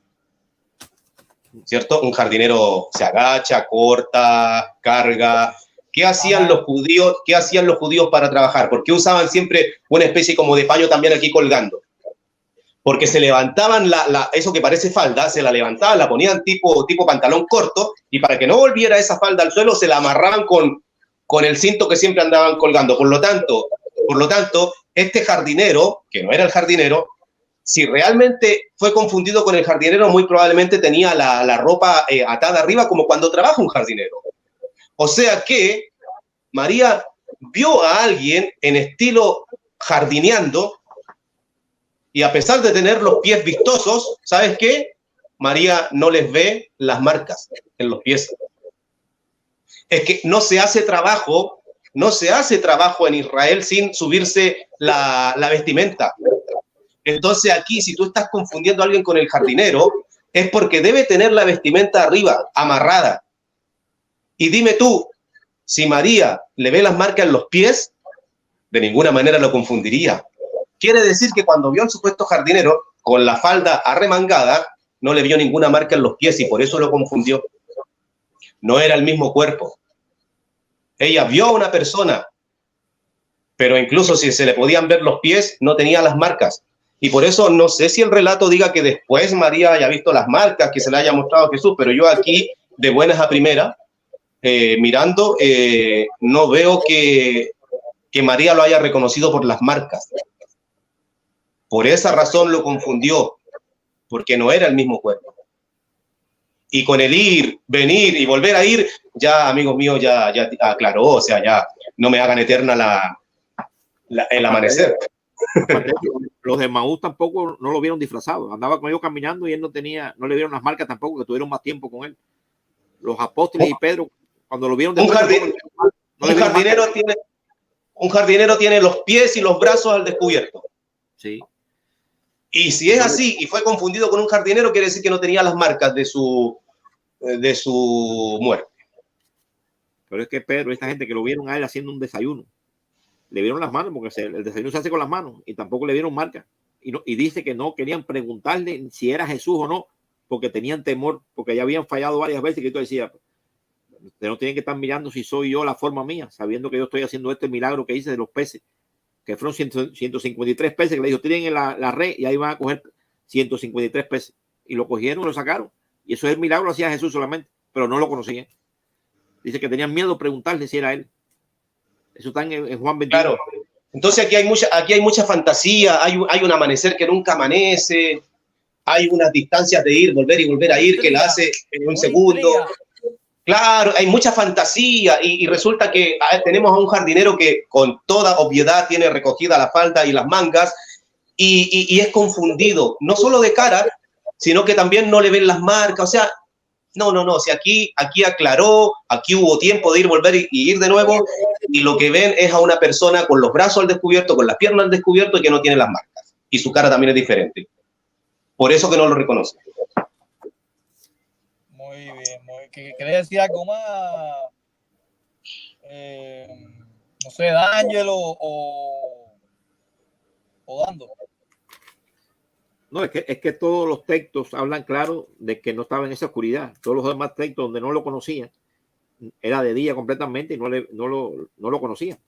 ¿Cierto? Un jardinero se agacha, corta, carga. ¿Qué hacían los judíos? ¿Qué hacían los judíos para trabajar? ¿Por qué usaban siempre una especie como de paño también aquí colgando? Porque se levantaban eso que parece falda, se la levantaban, la ponían tipo pantalón corto, y para que no volviera esa falda al suelo se la amarraban con el cinto que siempre andaban colgando. Por lo tanto, este jardinero, que no era el jardinero, si realmente fue confundido con el jardinero, muy probablemente tenía la ropa atada arriba, como cuando trabaja un jardinero. O sea que María vio a alguien en estilo jardineando, y a pesar de tener los pies vistosos, ¿sabes qué? María no les ve las marcas en los pies. Es que no se hace trabajo en Israel sin subirse la vestimenta. Entonces aquí, si tú estás confundiendo a alguien con el jardinero, es porque debe tener la vestimenta arriba, amarrada. Y dime tú, si María le ve las marcas en los pies, de ninguna manera lo confundiría. Quiere decir que cuando vio al supuesto jardinero con la falda arremangada, no le vio ninguna marca en los pies y por eso lo confundió. No era el mismo cuerpo. Ella vio a una persona, pero incluso si se le podían ver los pies, no tenía las marcas. Y por eso no sé si el relato diga que después María haya visto las marcas, que se le haya mostrado a Jesús, pero yo aquí, de buenas a primeras, mirando, no veo que María lo haya reconocido por las marcas. Por esa razón lo confundió, porque no era el mismo cuerpo. Y con el ir, venir y volver a ir, ya, amigos míos, ya aclaró, o sea, ya no me hagan eterna el amanecer. Los de Maús tampoco no lo vieron disfrazado. Andaba con ellos caminando y él no le vieron las marcas tampoco, que tuvieron más tiempo con él. Los apóstoles y Pedro, cuando lo vieron después, un jardinero tiene los pies y los brazos al descubierto. Sí. Y si es así y fue confundido con un jardinero, quiere decir que no tenía las marcas de su muerte. Pero es que Pedro, esta gente que lo vieron a él haciendo un desayuno, le vieron las manos, porque el desayuno se hace con las manos, y tampoco le vieron marcas. Y dice que no querían preguntarle si era Jesús o no, porque tenían temor, porque ya habían fallado varias veces, que tú decías, Ustedes no tienen que estar mirando si soy yo la forma mía, sabiendo que yo estoy haciendo este milagro que hice de los peces, que fueron 153 peces, que le dijo, tiren en la red y ahí van a coger 153 peces. Y lo cogieron y lo sacaron. Y eso es el milagro, lo hacía Jesús solamente, pero no lo conocían. Dice que tenían miedo de preguntarle si era él. Eso está en Juan 21. Claro. Entonces aquí hay mucha fantasía, hay un amanecer que nunca amanece, hay unas distancias de ir, volver y volver a ir que la hace en un segundo. Claro, hay mucha fantasía y resulta que tenemos a un jardinero que con toda obviedad tiene recogida la falda y las mangas y es confundido, no solo de cara, sino que también no le ven las marcas. O sea, no, si aquí aclaró, aquí hubo tiempo de ir, volver y ir de nuevo, y lo que ven es a una persona con los brazos al descubierto, con las piernas al descubierto y que no tiene las marcas. Y su cara también es diferente. Por eso que no lo reconoce. Muy bien, ¿quería decir algo más? No sé, D'Angelo o Dando. No, es que todos los textos hablan claro de que no estaba en esa oscuridad. Todos los demás textos donde no lo conocían, era de día completamente y no lo conocían.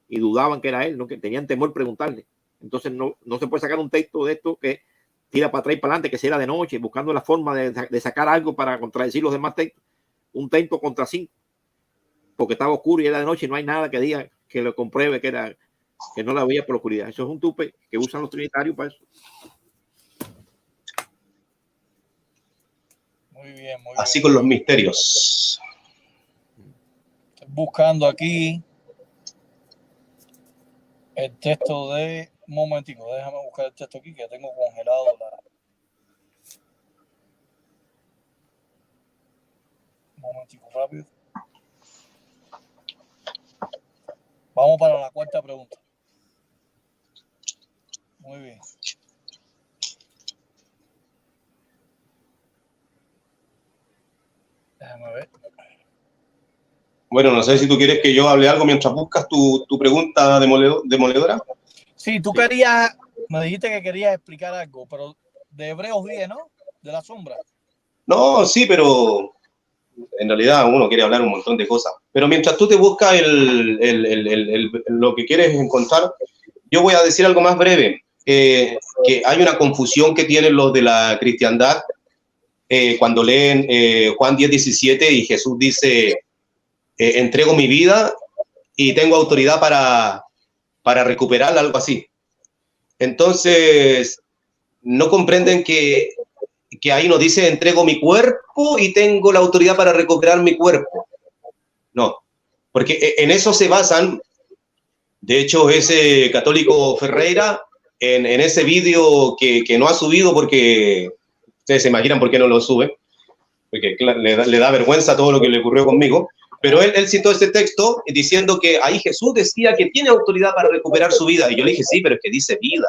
Y dudaban que era él, ¿no? Que tenían temor preguntarle. Entonces no se puede sacar un texto de esto que tira para atrás y para adelante, que sea de noche, buscando la forma de sacar algo para contradecir los demás textos. Un texto contra 5, porque estaba oscuro y era de noche y no hay nada que diga, que lo compruebe que no la veía por la oscuridad. Eso es un tupe que usan los trinitarios para eso. Muy bien. Así con los misterios. Estoy buscando aquí el texto de... Un momentico, déjame buscar el texto aquí que tengo congelado Un momentico, rápido. Vamos para la cuarta pregunta. Muy bien. Déjame ver. Bueno, no sé si tú quieres que yo hable algo mientras buscas tu pregunta demoledora. Sí, tú querías, me dijiste que querías explicar algo, pero de Hebreos 10, ¿no? De la sombra. No, sí, pero en realidad uno quiere hablar un montón de cosas. Pero mientras tú te buscas lo que quieres encontrar, yo voy a decir algo más breve. Que hay una confusión que tienen los de la cristiandad cuando leen Juan 10:17 y Jesús dice, entrego mi vida y tengo autoridad para recuperarla, algo así. Entonces, no comprenden que ahí nos dice, entrego mi cuerpo y tengo la autoridad para recuperar mi cuerpo. No, porque en eso se basan. De hecho, ese católico Ferreira, en ese vídeo que no ha subido, porque ustedes se imaginan por qué no lo sube, porque le da vergüenza todo lo que le ocurrió conmigo, pero él citó este texto diciendo que ahí Jesús decía que tiene autoridad para recuperar su vida. Y yo le dije, sí, pero es que dice vida,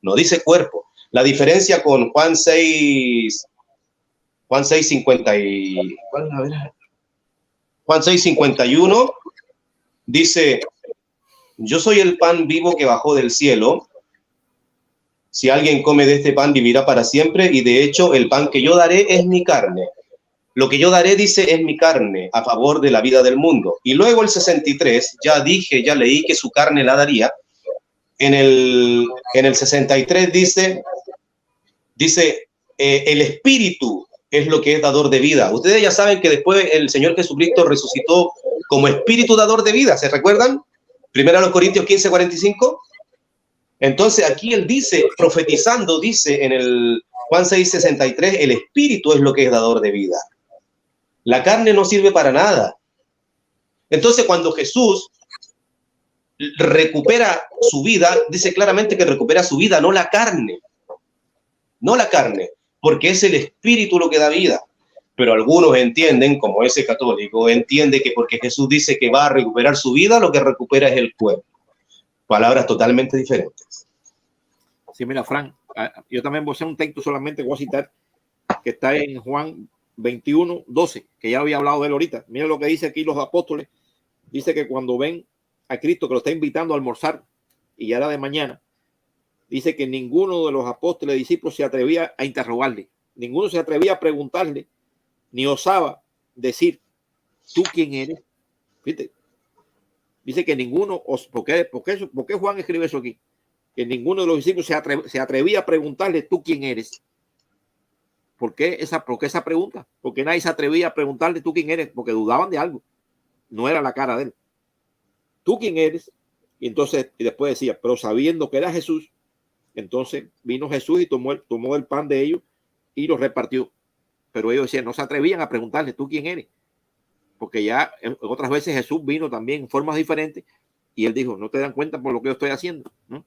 no dice cuerpo. La diferencia con Juan 6:51 dice, yo soy el pan vivo que bajó del cielo. Si alguien come de este pan vivirá para siempre, y de hecho el pan que yo daré es mi carne. Lo que yo daré, dice, es mi carne a favor de la vida del mundo. Y luego el 63, ya leí que su carne la daría. En el 63 dice el espíritu es lo que es dador de vida. Ustedes ya saben que después el Señor Jesucristo resucitó como espíritu dador de vida, ¿se recuerdan? 1 Corintios 15:45. Entonces aquí él dice, profetizando, dice en el Juan 6:63, el espíritu es lo que es dador de vida. La carne no sirve para nada. Entonces cuando Jesús recupera su vida, dice claramente que recupera su vida, no la carne. No la carne, porque es el espíritu lo que da vida. Pero algunos entienden, como ese católico, entiende que porque Jesús dice que va a recuperar su vida, lo que recupera es el cuerpo. Palabras totalmente diferentes. Sí, mira, Fran, yo también voy a hacer un texto solamente, voy a citar, que está en Juan 21:12, que ya había hablado de él ahorita. Mira lo que dice aquí los apóstoles. Dice que cuando ven a Cristo que lo está invitando a almorzar, y ya era de mañana, dice que ninguno de los apóstoles discípulos se atrevía a interrogarle. Ninguno se atrevía a preguntarle, ni osaba decir ¿tú quién eres? ¿Viste? Dice que ninguno, ¿por qué Juan escribe eso aquí? Que ninguno de los discípulos se atrevía a preguntarle, ¿tú quién eres? ¿Por qué esa pregunta? Porque nadie se atrevía a preguntarle, ¿tú quién eres? Porque dudaban de algo. No era la cara de él. ¿Tú quién eres? Y entonces, y después decía, pero sabiendo que era Jesús, entonces vino Jesús y tomó el pan de ellos y lo repartió. Pero ellos decían, no se atrevían a preguntarle, ¿tú quién eres? Porque ya otras veces Jesús vino también en formas diferentes y él dijo, no te dan cuenta por lo que yo estoy haciendo, ¿no?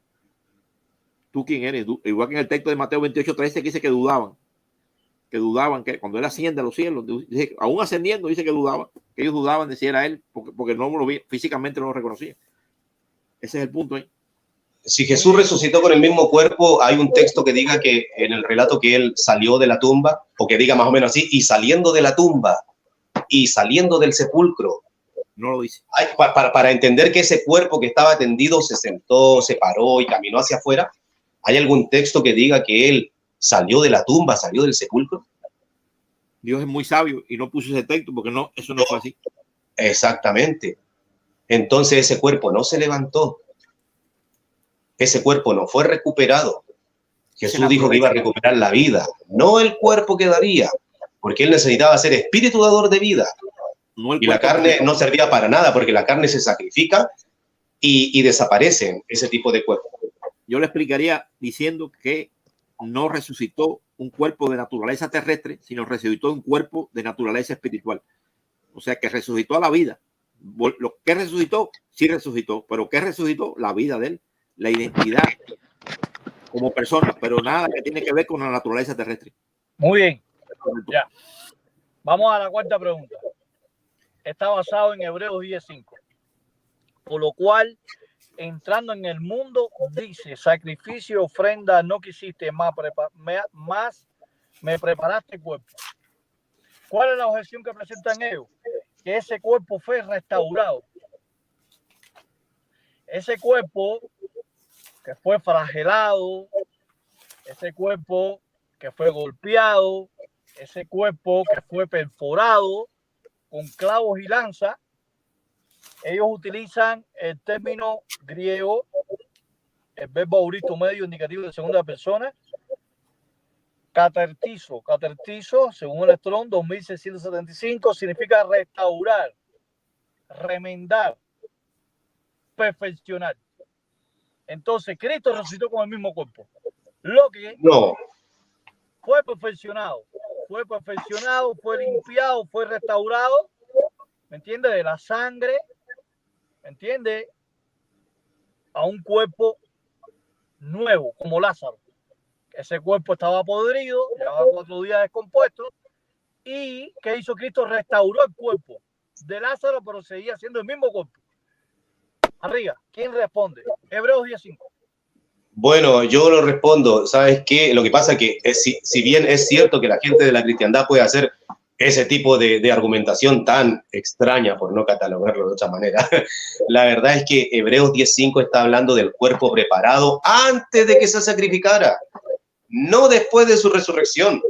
¿Tú quién eres? Igual que en el texto de Mateo 28:13 que dice que dudaban que cuando él asciende a los cielos, dice, aún ascendiendo, dice que ellos dudaban de si era él, porque no lo vi, físicamente no lo reconocían. Ese es el punto ahí. Si Jesús resucitó con el mismo cuerpo, hay un texto que diga que en el relato que él salió de la tumba, o que diga más o menos así, y saliendo de la tumba, y saliendo del sepulcro. No lo dice. Para entender que ese cuerpo que estaba tendido se sentó, se paró y caminó hacia afuera, ¿hay algún texto que diga que él salió de la tumba, salió del sepulcro? Dios es muy sabio y no puso ese texto porque no, eso no fue así. Exactamente. Entonces ese cuerpo no se levantó. Ese cuerpo no fue recuperado. Jesús dijo que iba a recuperar la vida, no el cuerpo que daría, porque él necesitaba ser espíritu dador de vida. Y la carne no servía para nada, porque la carne se sacrifica y desaparecen ese tipo de cuerpos. Yo le explicaría diciendo que no resucitó un cuerpo de naturaleza terrestre, sino resucitó un cuerpo de naturaleza espiritual. O sea, que resucitó a la vida. Lo que resucitó, sí resucitó, pero ¿qué resucitó? La vida de él, la identidad como persona, pero nada que tiene que ver con la naturaleza terrestre. Muy bien. Ya. Vamos a la cuarta pregunta. Está basado en Hebreos 10:5. Por lo cual, entrando en el mundo, dice, sacrificio, ofrenda, no quisiste más me preparaste cuerpo. ¿Cuál es la objeción que presentan ellos? Que ese cuerpo fue restaurado. Ese cuerpo que fue flagelado, ese cuerpo que fue golpeado, ese cuerpo que fue perforado con clavos y lanza, ellos utilizan el término griego, el verbo auristo medio indicativo de segunda persona, catertizo. Catertizo, según el Strong 2675, significa restaurar, remendar, perfeccionar. Entonces, Cristo resucitó con el mismo cuerpo. Lo que no fue perfeccionado, fue limpiado, fue restaurado, ¿me entiende? De la sangre, ¿me entiende? A un cuerpo nuevo, como Lázaro. Ese cuerpo estaba podrido, llevaba 4 días descompuesto. ¿Y qué hizo Cristo? Restauró el cuerpo de Lázaro, pero seguía siendo el mismo cuerpo. Arriba, ¿quién responde? Hebreos 10:5. Bueno, yo lo respondo. ¿Sabes qué? Lo que pasa es que si bien es cierto que la gente de la cristiandad puede hacer ese tipo de argumentación tan extraña, por no catalogarlo de otra manera, la verdad es que Hebreos 10:5 está hablando del cuerpo preparado antes de que se sacrificara, no después de su resurrección.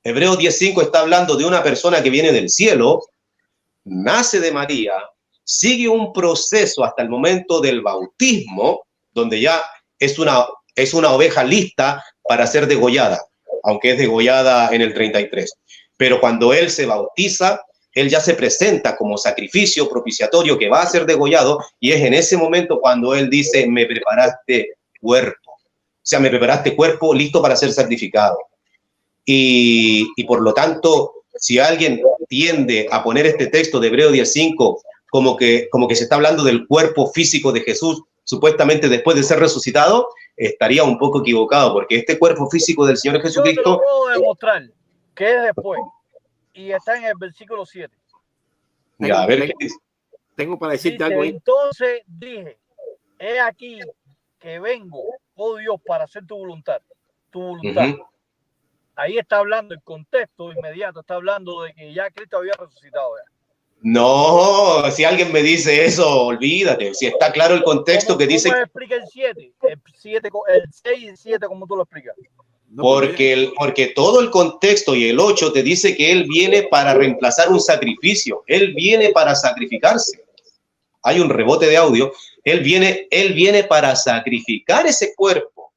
Hebreos 10:5 está hablando de una persona que viene del cielo, nace de María, sigue un proceso hasta el momento del bautismo, donde ya es una oveja lista para ser degollada, aunque es degollada en el 33. Pero cuando él se bautiza, él ya se presenta como sacrificio propiciatorio que va a ser degollado, y es en ese momento cuando él dice, me preparaste cuerpo. O sea, me preparaste cuerpo listo para ser sacrificado. Y por lo tanto, si alguien tiende a poner este texto de Hebreos 10:5 como que se está hablando del cuerpo físico de Jesús, supuestamente después de ser resucitado, estaría un poco equivocado, porque este cuerpo físico del Señor Jesucristo... Yo te lo puedo demostrar que es después, y está en el versículo 7. Ya, a ver qué dice. Tengo para decirte Dice, algo ahí. entonces dije, he aquí que vengo, oh Dios, para hacer tu voluntad. Tu voluntad. Ahí está hablando, el contexto inmediato está hablando de que ya Cristo había resucitado ya. No, si alguien me dice eso, olvídate. Si está claro el contexto que dice... ¿Cómo explica el 7? El 6 y el 7, ¿cómo tú lo explicas? Porque todo el contexto y el 8 te dice que él viene para reemplazar un sacrificio. Él viene para sacrificarse. Hay un rebote de audio. Él viene para sacrificar ese cuerpo.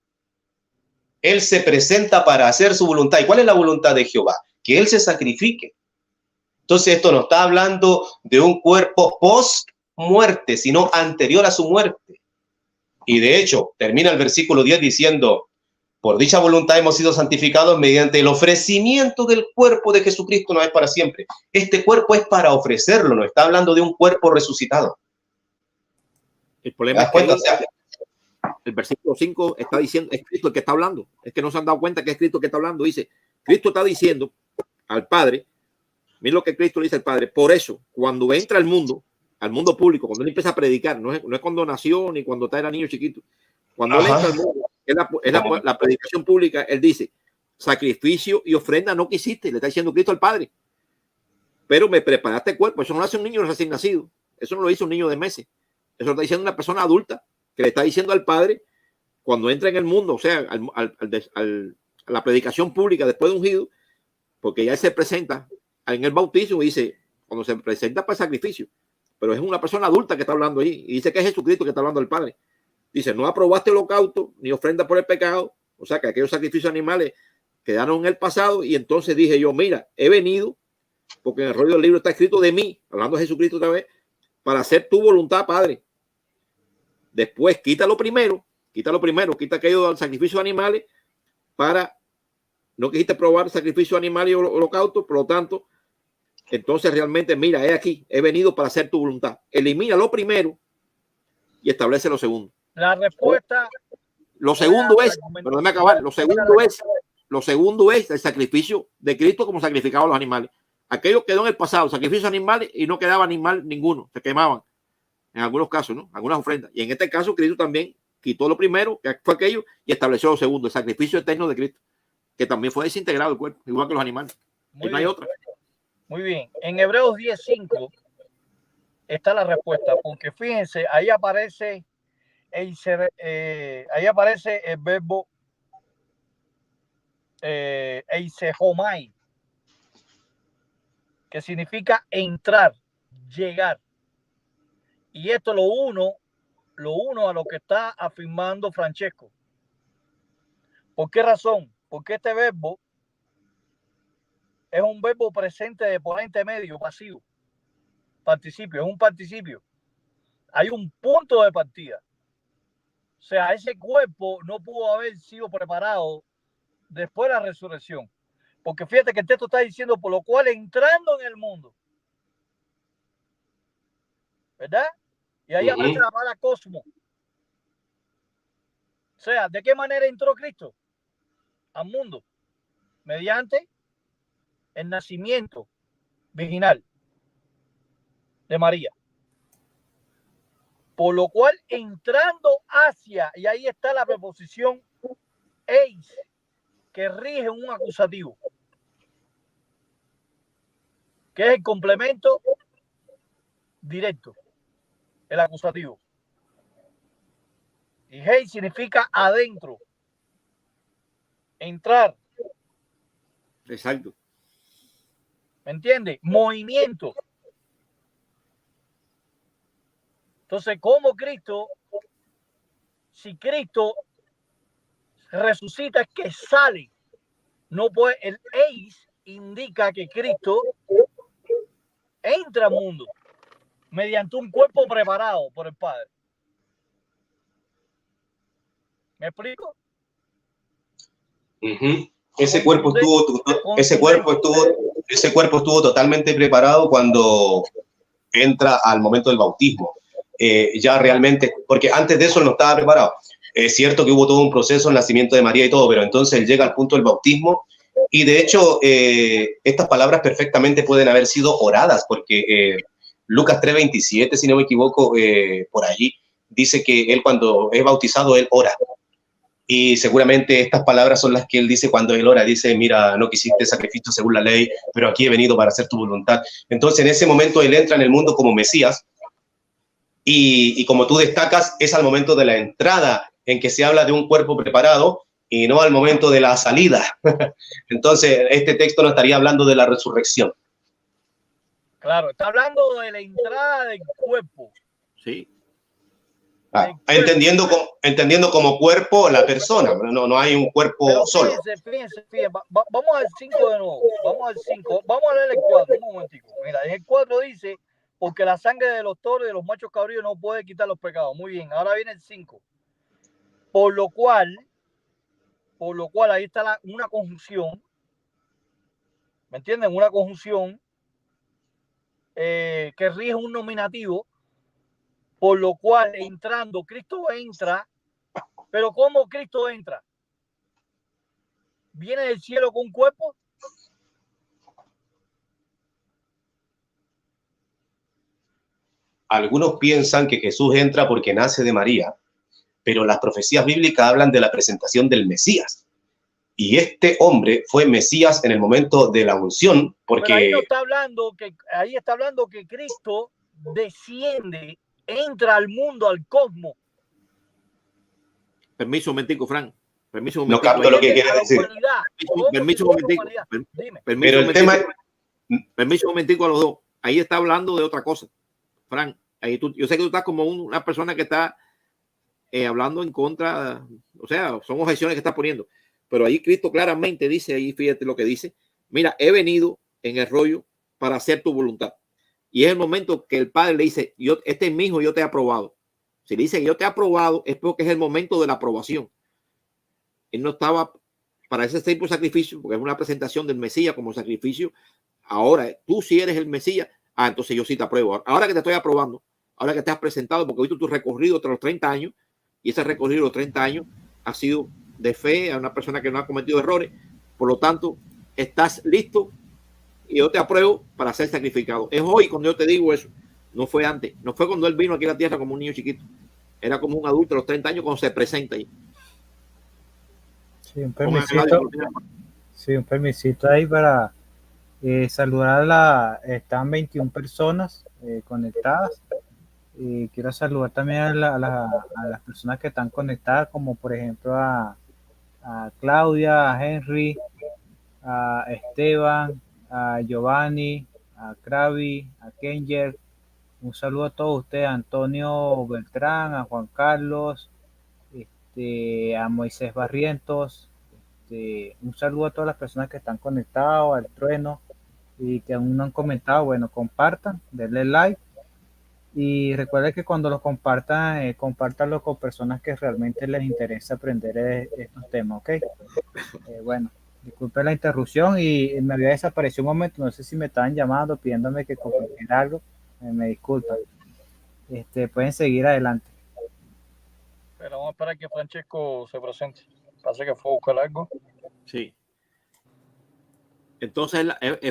Él se presenta para hacer su voluntad. ¿Y cuál es la voluntad de Jehová? Que él se sacrifique. Entonces esto no está hablando de un cuerpo post muerte, sino anterior a su muerte. Y de hecho, termina el versículo 10 diciendo: por dicha voluntad hemos sido santificados mediante el ofrecimiento del cuerpo de Jesucristo una vez para siempre. Este cuerpo es para ofrecerlo, no está hablando de un cuerpo resucitado. El problema es que el versículo 5 está diciendo, es Cristo el que está hablando. Es que no se han dado cuenta que es Cristo el que está hablando. Dice, Cristo está diciendo al Padre, miren lo que Cristo le dice al Padre. Por eso, cuando entra al mundo público, cuando él empieza a predicar, no es cuando nació ni cuando era niño chiquito. Cuando él entra al mundo, es la predicación pública, él dice, sacrificio y ofrenda no quisiste, le está diciendo Cristo al Padre, pero me preparaste el cuerpo. Eso no lo hace un niño recién nacido, eso no lo hizo un niño de meses, eso lo está diciendo una persona adulta, que le está diciendo al Padre, cuando entra en el mundo, o sea, a la predicación pública después de ungido, porque ya se presenta en el bautismo y dice, cuando se presenta para el sacrificio, pero es una persona adulta que está hablando ahí, y dice que es Jesucristo que está hablando al Padre. Dice, no aprobaste holocausto ni ofrenda por el pecado. O sea, que aquellos sacrificios animales quedaron en el pasado. Y entonces dije yo, mira, he venido, porque en el rollo del libro está escrito de mí, hablando de Jesucristo otra vez, para hacer tu voluntad, Padre. Después, quita aquello del sacrificio de animales para, no quisiste probar sacrificio animal y holocausto, por lo tanto, entonces realmente, mira, he aquí, he venido para hacer tu voluntad. Elimina lo primero y establece lo segundo. La respuesta. Lo segundo es, pero déjame acabar. Lo segundo es el sacrificio de Cristo como sacrificaba a los animales. Aquello quedó en el pasado, sacrificios animales, y no quedaba animal ninguno, se quemaban. En algunos casos, ¿no? Algunas ofrendas. Y en este caso, Cristo también quitó lo primero, que fue aquello, y estableció lo segundo, el sacrificio eterno de Cristo, que también fue desintegrado el cuerpo, igual que los animales. Y no hay otra. Muy bien. En Hebreos 10:5 está la respuesta, porque fíjense, ahí aparece el verbo eisehomai, que significa entrar, llegar. Y esto lo uno a lo que está afirmando Francesco. ¿Por qué razón? Porque este verbo es un verbo presente de ponente medio, pasivo. Participio, es un participio. Hay un punto de partida. O sea, ese cuerpo no pudo haber sido preparado después de la resurrección. Porque fíjate que el texto está diciendo, por lo cual entrando en el mundo. ¿Verdad? Y ahí aparece la palabra cosmos. O sea, ¿de qué manera entró Cristo al mundo? Mediante el nacimiento virginal de María. Por lo cual, entrando hacia, y ahí está la preposición eis, que rige un acusativo, que es el complemento directo, el acusativo. Y hey significa adentro, entrar. Exacto. ¿Me entiendes? Movimiento. Entonces, ¿cómo Cristo, si Cristo resucita, es que sale? No puede, el eis indica que Cristo entra al mundo mediante un cuerpo preparado por el Padre. ¿Me explico? Ese cuerpo estuvo totalmente preparado cuando entra al momento del bautismo. Ya realmente, porque antes de eso no estaba preparado. Es cierto que hubo todo un proceso, el nacimiento de María y todo, pero entonces él llega al punto del bautismo y de hecho estas palabras perfectamente pueden haber sido oradas, porque Lucas 3:27, si no me equivoco, por allí, dice que él cuando es bautizado, él ora. Y seguramente estas palabras son las que él dice cuando él ora. Dice, mira, no quisiste sacrificio según la ley, pero aquí he venido para hacer tu voluntad. Entonces, en ese momento, él entra en el mundo como Mesías. Y como tú destacas, es al momento de la entrada en que se habla de un cuerpo preparado y no al momento de la salida. Entonces, este texto no estaría hablando de la resurrección. Claro, está hablando de la entrada del cuerpo. Sí. Entendiendo como cuerpo la persona, no hay un cuerpo pero solo. Fíjense, vamos al 5 de nuevo, vamos al 5, vamos a leer el 4, un momentico. Mira, en el 4 dice, porque la sangre de los toros y de los machos cabríos no puede quitar los pecados. Muy bien, ahora viene el 5. Por lo cual ahí está una conjunción, ¿me entienden? Una conjunción que rige un nominativo, por lo cual entrando, Cristo entra, pero ¿cómo Cristo entra? ¿Viene del cielo con un cuerpo? Algunos piensan que Jesús entra porque nace de María, pero las profecías bíblicas hablan de la presentación del Mesías. Y este hombre fue Mesías en el momento de la unción, porque... Pero ahí está hablando que Cristo desciende, entra al mundo, al cosmos. Permiso un momentico, Frank. Permiso un momentico. No capto lo que quiere decir. Permiso un momentico. Permiso un momentico a los dos. Ahí está hablando de otra cosa. Frank, yo sé que tú estás como una persona que está hablando en contra, o sea, son objeciones que estás poniendo. Pero ahí Cristo claramente dice, ahí fíjate lo que dice, mira, he venido en el rollo para hacer tu voluntad. Y es el momento que el Padre le dice, este es mi hijo, yo te he aprobado. Si le dice que yo te he aprobado, es porque es el momento de la aprobación. Él no estaba para ese tipo de sacrificio, porque es una presentación del Mesías como sacrificio. Ahora, tú si eres el Mesías, entonces yo sí te apruebo. Ahora que te estoy aprobando, ahora que te has presentado, porque he visto tu recorrido tras los 30 años, y ese recorrido de los 30 años ha sido de fe a una persona que no ha cometido errores. Por lo tanto, estás listo y yo te apruebo para ser sacrificado. Es hoy cuando yo te digo eso. No fue antes. No fue cuando él vino aquí a la tierra como un niño chiquito. Era como un adulto a los 30 años cuando se presenta ahí. Sí, un permisito ahí para saludar están 21 personas conectadas. Quiero saludar también a las personas que están conectadas, como por ejemplo a Claudia, a Henry, a Esteban, a Giovanni, a Kravi, a Kenger. Un saludo a todos ustedes, a Antonio Beltrán, a Juan Carlos, a Moisés Barrientos. Un saludo a todas las personas que están conectadas, al Trueno, y que aún no han comentado. Bueno, compartan, denle like. Y recuerden que cuando lo compartan, compártanlo con personas que realmente les interesa aprender estos temas, ¿ok? Bueno, disculpen la interrupción y me había desaparecido un momento, no sé si me estaban llamando pidiéndome que compartiera algo, me disculpan. Pueden seguir adelante. Pero vamos a esperar que Francesco se presente. Parece que fue a buscar algo. Sí. Entonces,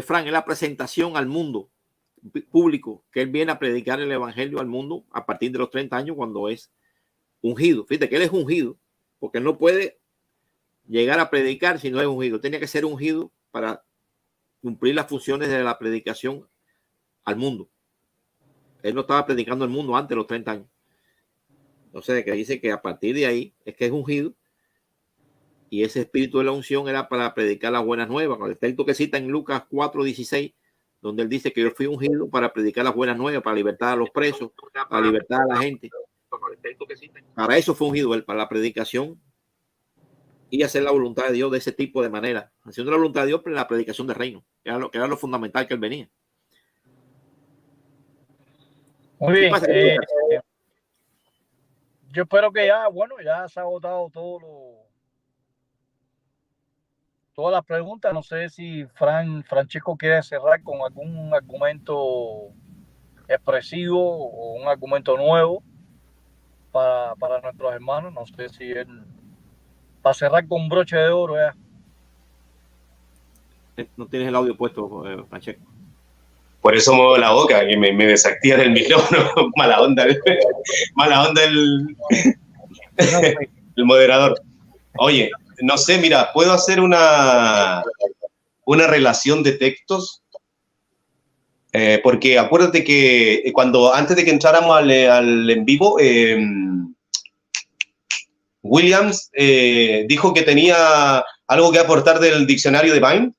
Frank, es la presentación al mundo público, que él viene a predicar el evangelio al mundo a partir de los 30 años cuando es ungido. Fíjate que él es ungido, porque él no puede llegar a predicar si no es ungido. Tenía que ser ungido para cumplir las funciones de la predicación al mundo. Él no estaba predicando al mundo antes de los 30 años. Entonces, que dice que a partir de ahí es que es ungido, y ese espíritu de la unción era para predicar las buenas nuevas. Con el texto que cita en Lucas 4:16, donde él dice que yo fui ungido para predicar las buenas nuevas, para libertar a los presos, para libertar a la gente. Para eso fue ungido él, para la predicación y hacer la voluntad de Dios de ese tipo de manera, haciendo la voluntad de Dios para la predicación del reino, que era lo fundamental que él venía. Muy bien. Yo espero que ya se ha agotado todas las preguntas. No sé si Francesco quiere cerrar con algún argumento expresivo o un argumento nuevo para nuestros hermanos. No sé si él, para cerrar con un broche de oro ya. No tienes el audio puesto, Francesco. Por eso muevo la boca, que me desactivan el micrófono. Mala onda el moderador. Oye, no sé, mira, ¿puedo hacer una relación de textos? Porque acuérdate que antes de que entráramos al en vivo, Williams dijo que tenía algo que aportar del diccionario de Vine,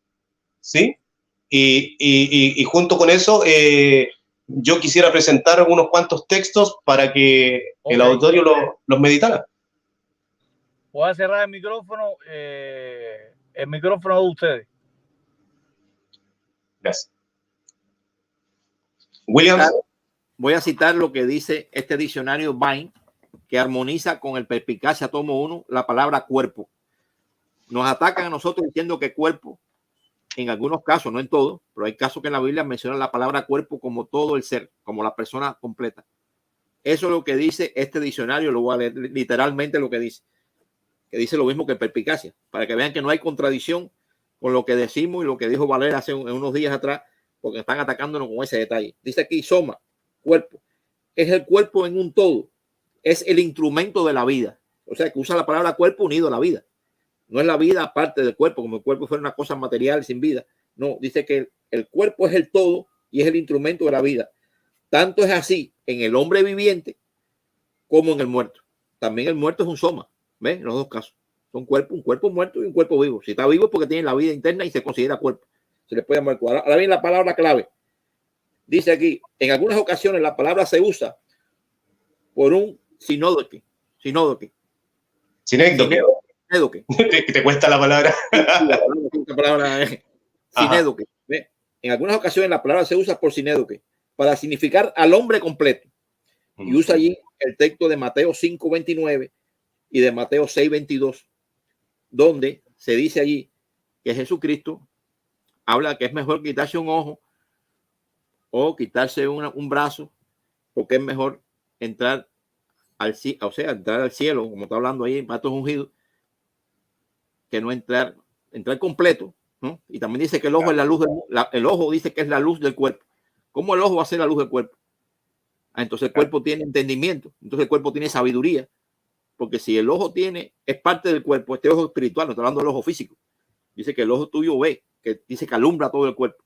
¿sí? Y junto con eso, yo quisiera presentar unos cuantos textos para que el auditorio los meditara. Voy a cerrar el micrófono de ustedes. Gracias. Williams. Voy a citar lo que dice este diccionario Vine, que armoniza con el Perspicacia tomo 1 la palabra cuerpo. Nos atacan a nosotros diciendo que cuerpo, en algunos casos, no en todos, pero hay casos que en la Biblia mencionan la palabra cuerpo como todo el ser, como la persona completa. Eso es lo que dice este diccionario. Lo voy a leer literalmente lo que dice lo mismo que el Perspicacia, para que vean que no hay contradicción con lo que decimos y lo que dijo Valera hace unos días atrás, porque están atacándonos con ese detalle. Dice aquí soma, cuerpo, es el cuerpo en un todo, es el instrumento de la vida. O sea, que usa la palabra cuerpo unido a la vida. No es la vida aparte del cuerpo, como el cuerpo fuera una cosa material sin vida. No, dice que el cuerpo es el todo y es el instrumento de la vida. Tanto es así en el hombre viviente como en el muerto. También el muerto es un soma. ¿Ves? En los dos casos. Son un cuerpo muerto y un cuerpo vivo. Si está vivo es porque tiene la vida interna y se considera cuerpo. Se le puede llamar cuerpo. Ahora bien, la palabra clave. Dice aquí, en algunas ocasiones la palabra se usa por un sinédoque. Sinédoque. ¿Te cuesta la palabra? Sinédoque. En algunas ocasiones la palabra se usa por sinédoque para significar al hombre completo. Y usa allí el texto de Mateo 5:29 y de Mateo 6:22, donde se dice allí que Jesucristo habla que es mejor quitarse un ojo o quitarse un brazo, porque es mejor entrar al cielo, como está hablando ahí en Patos Ungidos, que no entrar completo, ¿no? Y también dice que el ojo es la luz el ojo dice que es la luz del cuerpo. ¿Cómo el ojo va a ser la luz del cuerpo? Entonces el cuerpo tiene entendimiento, entonces el cuerpo tiene sabiduría, porque si el ojo es parte del cuerpo, este ojo espiritual, no está hablando del ojo físico, dice que el ojo tuyo ve, que dice que alumbra todo el cuerpo,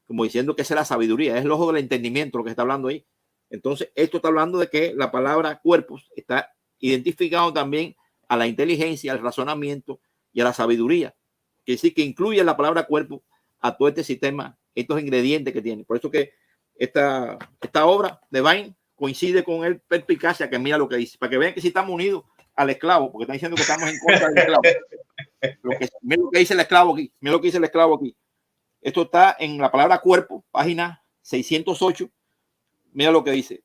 como diciendo que esa es la sabiduría, es el ojo del entendimiento lo que está hablando ahí. Entonces esto está hablando de que la palabra cuerpos está identificado también a la inteligencia, al razonamiento y a la sabiduría, que sí que incluye la palabra cuerpo a todo este sistema, estos ingredientes que tiene. Por eso que esta obra de Vine coincide con el Perspicacia, que mira lo que dice, para que vean que si estamos unidos al esclavo, porque están diciendo que estamos en contra del esclavo. Mira lo que dice el esclavo aquí, mira lo que dice el esclavo aquí. Esto está en la palabra cuerpo, página 608. Mira lo que dice.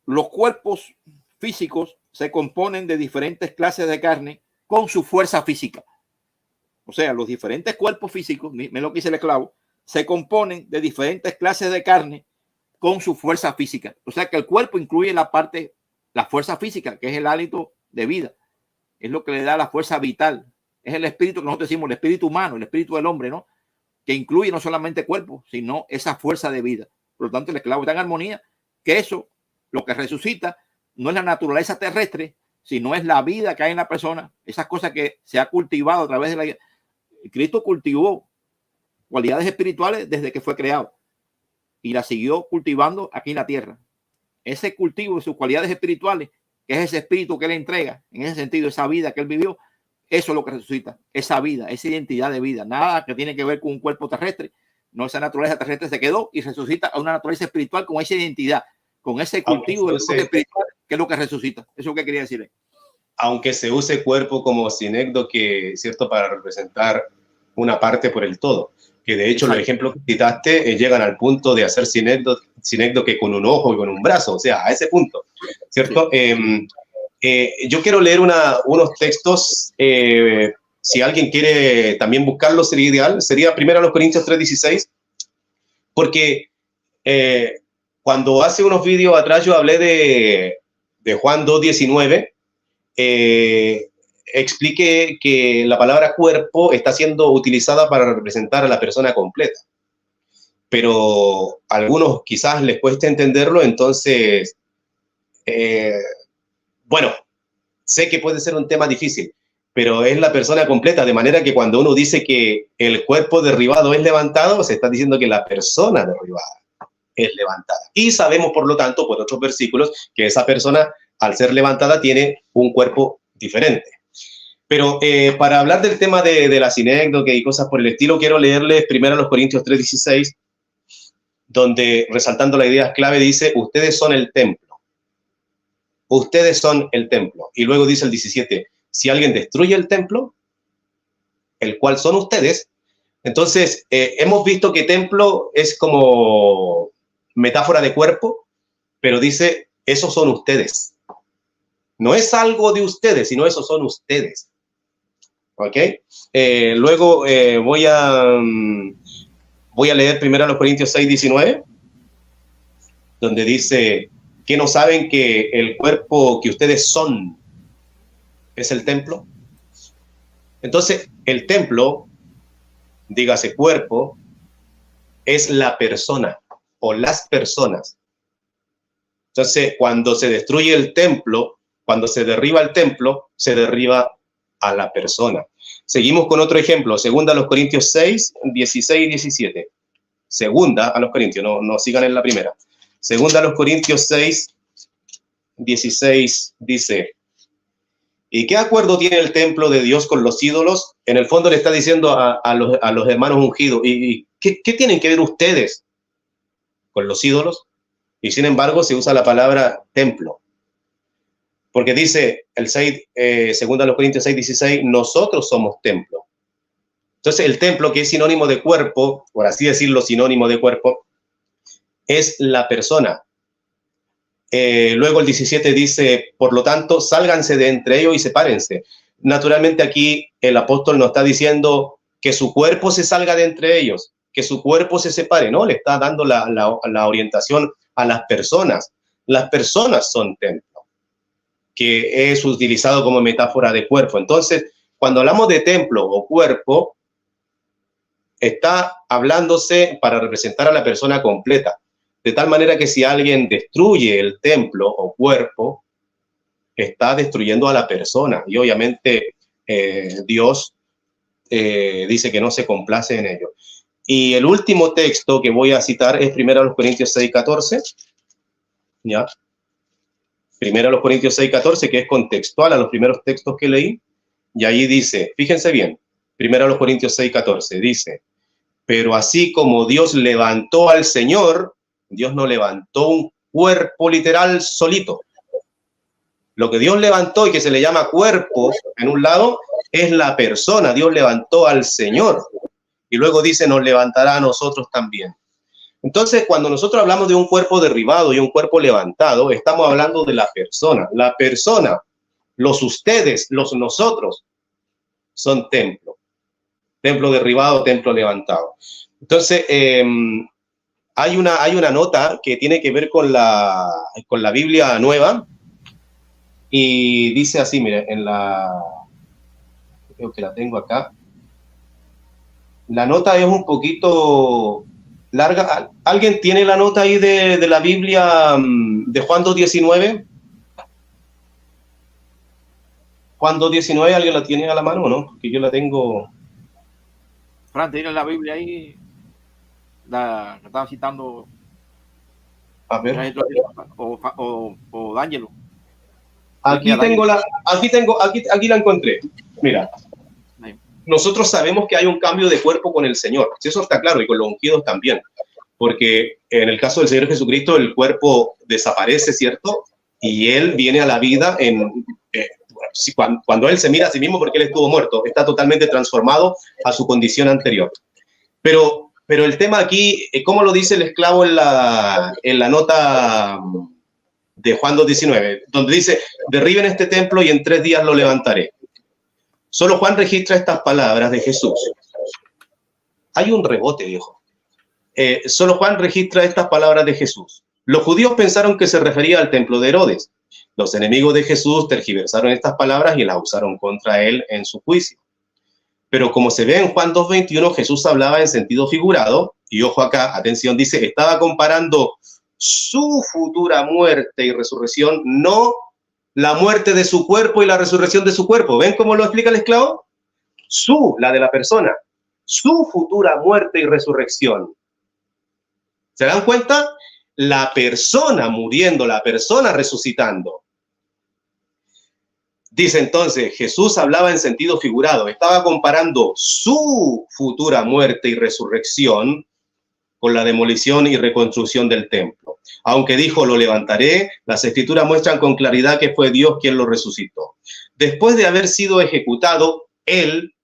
Los cuerpos físicos se componen de diferentes clases de carne con su fuerza física. O sea, los diferentes cuerpos físicos, mira lo que dice el esclavo, se componen de diferentes clases de carne con su fuerza física. O sea que el cuerpo incluye la fuerza física, que es el hálito de vida. Es lo que le da la fuerza vital. Es el espíritu que nosotros decimos, el espíritu humano, el espíritu del hombre, ¿no? Que incluye no solamente cuerpo, sino esa fuerza de vida. Por lo tanto, el esclavo está en armonía, que eso, lo que resucita, no es la naturaleza terrestre, sino es la vida que hay en la persona, esas cosas que se ha cultivado a través de la... Cristo cultivó cualidades espirituales desde que fue creado y las siguió cultivando aquí en la tierra. Ese cultivo de sus cualidades espirituales, que es ese espíritu que él entrega, en ese sentido, esa vida que él vivió, eso es lo que resucita, esa vida, esa identidad de vida, nada que tiene que ver con un cuerpo terrestre. No, esa naturaleza terrestre se quedó y resucita a una naturaleza espiritual con esa identidad, con ese cultivo de espiritual, que es lo que resucita. Eso es lo que quería decirle. Aunque se use cuerpo como sinécdoque, ¿cierto? Para representar una parte por el todo. Que de hecho, los ejemplos que citaste llegan al punto de hacer sinécdoque con un ojo y con un brazo, o sea, a ese punto, ¿cierto? Sí. Yo quiero leer unos textos, si alguien quiere también buscarlos sería ideal, sería primero los Corintios 3:16, porque cuando hace unos vídeos atrás yo hablé de Juan 2:19, expliqué que la palabra cuerpo está siendo utilizada para representar a la persona completa, pero a algunos quizás les cueste entenderlo, entonces, bueno, sé que puede ser un tema difícil, pero es la persona completa, de manera que cuando uno dice que el cuerpo derribado es levantado, se está diciendo que la persona derribada es levantada. Y sabemos, por lo tanto, por otros versículos, que esa persona, al ser levantada, tiene un cuerpo diferente. Pero para hablar del tema de la sinécdoque y cosas por el estilo, quiero leerles primero a los Corintios 3:16, donde, resaltando la idea clave, dice, ustedes son el templo. Ustedes son el templo. Y luego dice el 17, si alguien destruye el templo, el cual son ustedes, entonces hemos visto que templo es como metáfora de cuerpo, pero dice, esos son ustedes. No es algo de ustedes, sino esos son ustedes. ¿Ok? Luego voy a leer primero a los Corintios 6:19, donde dice que no saben que el cuerpo que ustedes son es el templo. Entonces, el templo, dígase cuerpo, es la persona o las personas. Entonces, cuando se destruye el templo, cuando se derriba el templo, se derriba a la persona. Seguimos con otro ejemplo, segunda a los Corintios 6:16 y 17. Segunda a los Corintios, no sigan en la primera. Segunda a los Corintios 6:16 dice, ¿y qué acuerdo tiene el templo de Dios con los ídolos? En el fondo le está diciendo a los hermanos ungidos, ¿y qué tienen que ver ustedes con los ídolos? Y sin embargo se usa la palabra templo. Porque dice el 6, segunda a los Corintios 6:16, nosotros somos templo. Entonces el templo, que es sinónimo de cuerpo, por así decirlo, sinónimo de cuerpo, es la persona. Luego el 17 dice, por lo tanto, sálganse de entre ellos y sepárense. Naturalmente aquí el apóstol no está diciendo que su cuerpo se salga de entre ellos, que su cuerpo se separe, no, le está dando la orientación a las personas. Las personas son templo, que es utilizado como metáfora de cuerpo. Entonces, cuando hablamos de templo o cuerpo, está hablándose para representar a la persona completa. De tal manera que si alguien destruye el templo o cuerpo, está destruyendo a la persona. Y obviamente Dios dice que no se complace en ello. Y el último texto que voy a citar es 1 Corintios 6:14. ¿Ya? 1 Corintios 6:14, que es contextual a los primeros textos que leí. Y ahí dice, fíjense bien, 1 Corintios 6:14, dice, pero así como Dios levantó al Señor, Dios no levantó un cuerpo literal solito. Lo que Dios levantó y que se le llama cuerpo, en un lado, es la persona. Dios levantó al Señor. Y luego dice, nos levantará a nosotros también. Entonces, cuando nosotros hablamos de un cuerpo derribado y un cuerpo levantado, estamos hablando de la persona. La persona, los ustedes, los nosotros, son templo. Templo derribado, templo levantado. Entonces, hay una nota que tiene que ver con la Biblia nueva y dice así, mire, creo que la tengo acá. La nota es un poquito larga. ¿Alguien tiene la nota ahí de la Biblia de Juan 2:19? Juan 2:19, ¿alguien la tiene a la mano o no? Porque yo la tengo. Fran, ¿tiene la Biblia ahí? La estaba citando. A ver. O D'Angelo. Aquí la encontré. Mira. Nosotros sabemos que hay un cambio de cuerpo con el Señor. Eso está claro, y con los ungidos también. Porque en el caso del Señor Jesucristo, el cuerpo desaparece, ¿cierto? Y Él viene a la vida cuando Él se mira a sí mismo, porque Él estuvo muerto, está totalmente transformado a su condición anterior. Pero el tema aquí, ¿cómo lo dice el esclavo en la nota de Juan 2:19? Donde dice, derriben este templo y en 3 días lo levantaré. Solo Juan registra estas palabras de Jesús. Hay un rebote, viejo. Solo Juan registra estas palabras de Jesús. Los judíos pensaron que se refería al templo de Herodes. Los enemigos de Jesús tergiversaron estas palabras y las usaron contra él en su juicio. Pero como se ve en Juan 2:21, Jesús hablaba en sentido figurado, y ojo acá, atención, dice, estaba comparando su futura muerte y resurrección, no la muerte de su cuerpo y la resurrección de su cuerpo. ¿Ven cómo lo explica el esclavo? La de la persona, su futura muerte y resurrección. ¿Se dan cuenta? La persona muriendo, la persona resucitando. Dice entonces, Jesús hablaba en sentido figurado, estaba comparando su futura muerte y resurrección con la demolición y reconstrucción del templo. Aunque dijo, lo levantaré, las escrituras muestran con claridad que fue Dios quien lo resucitó. Después de haber sido ejecutado, él,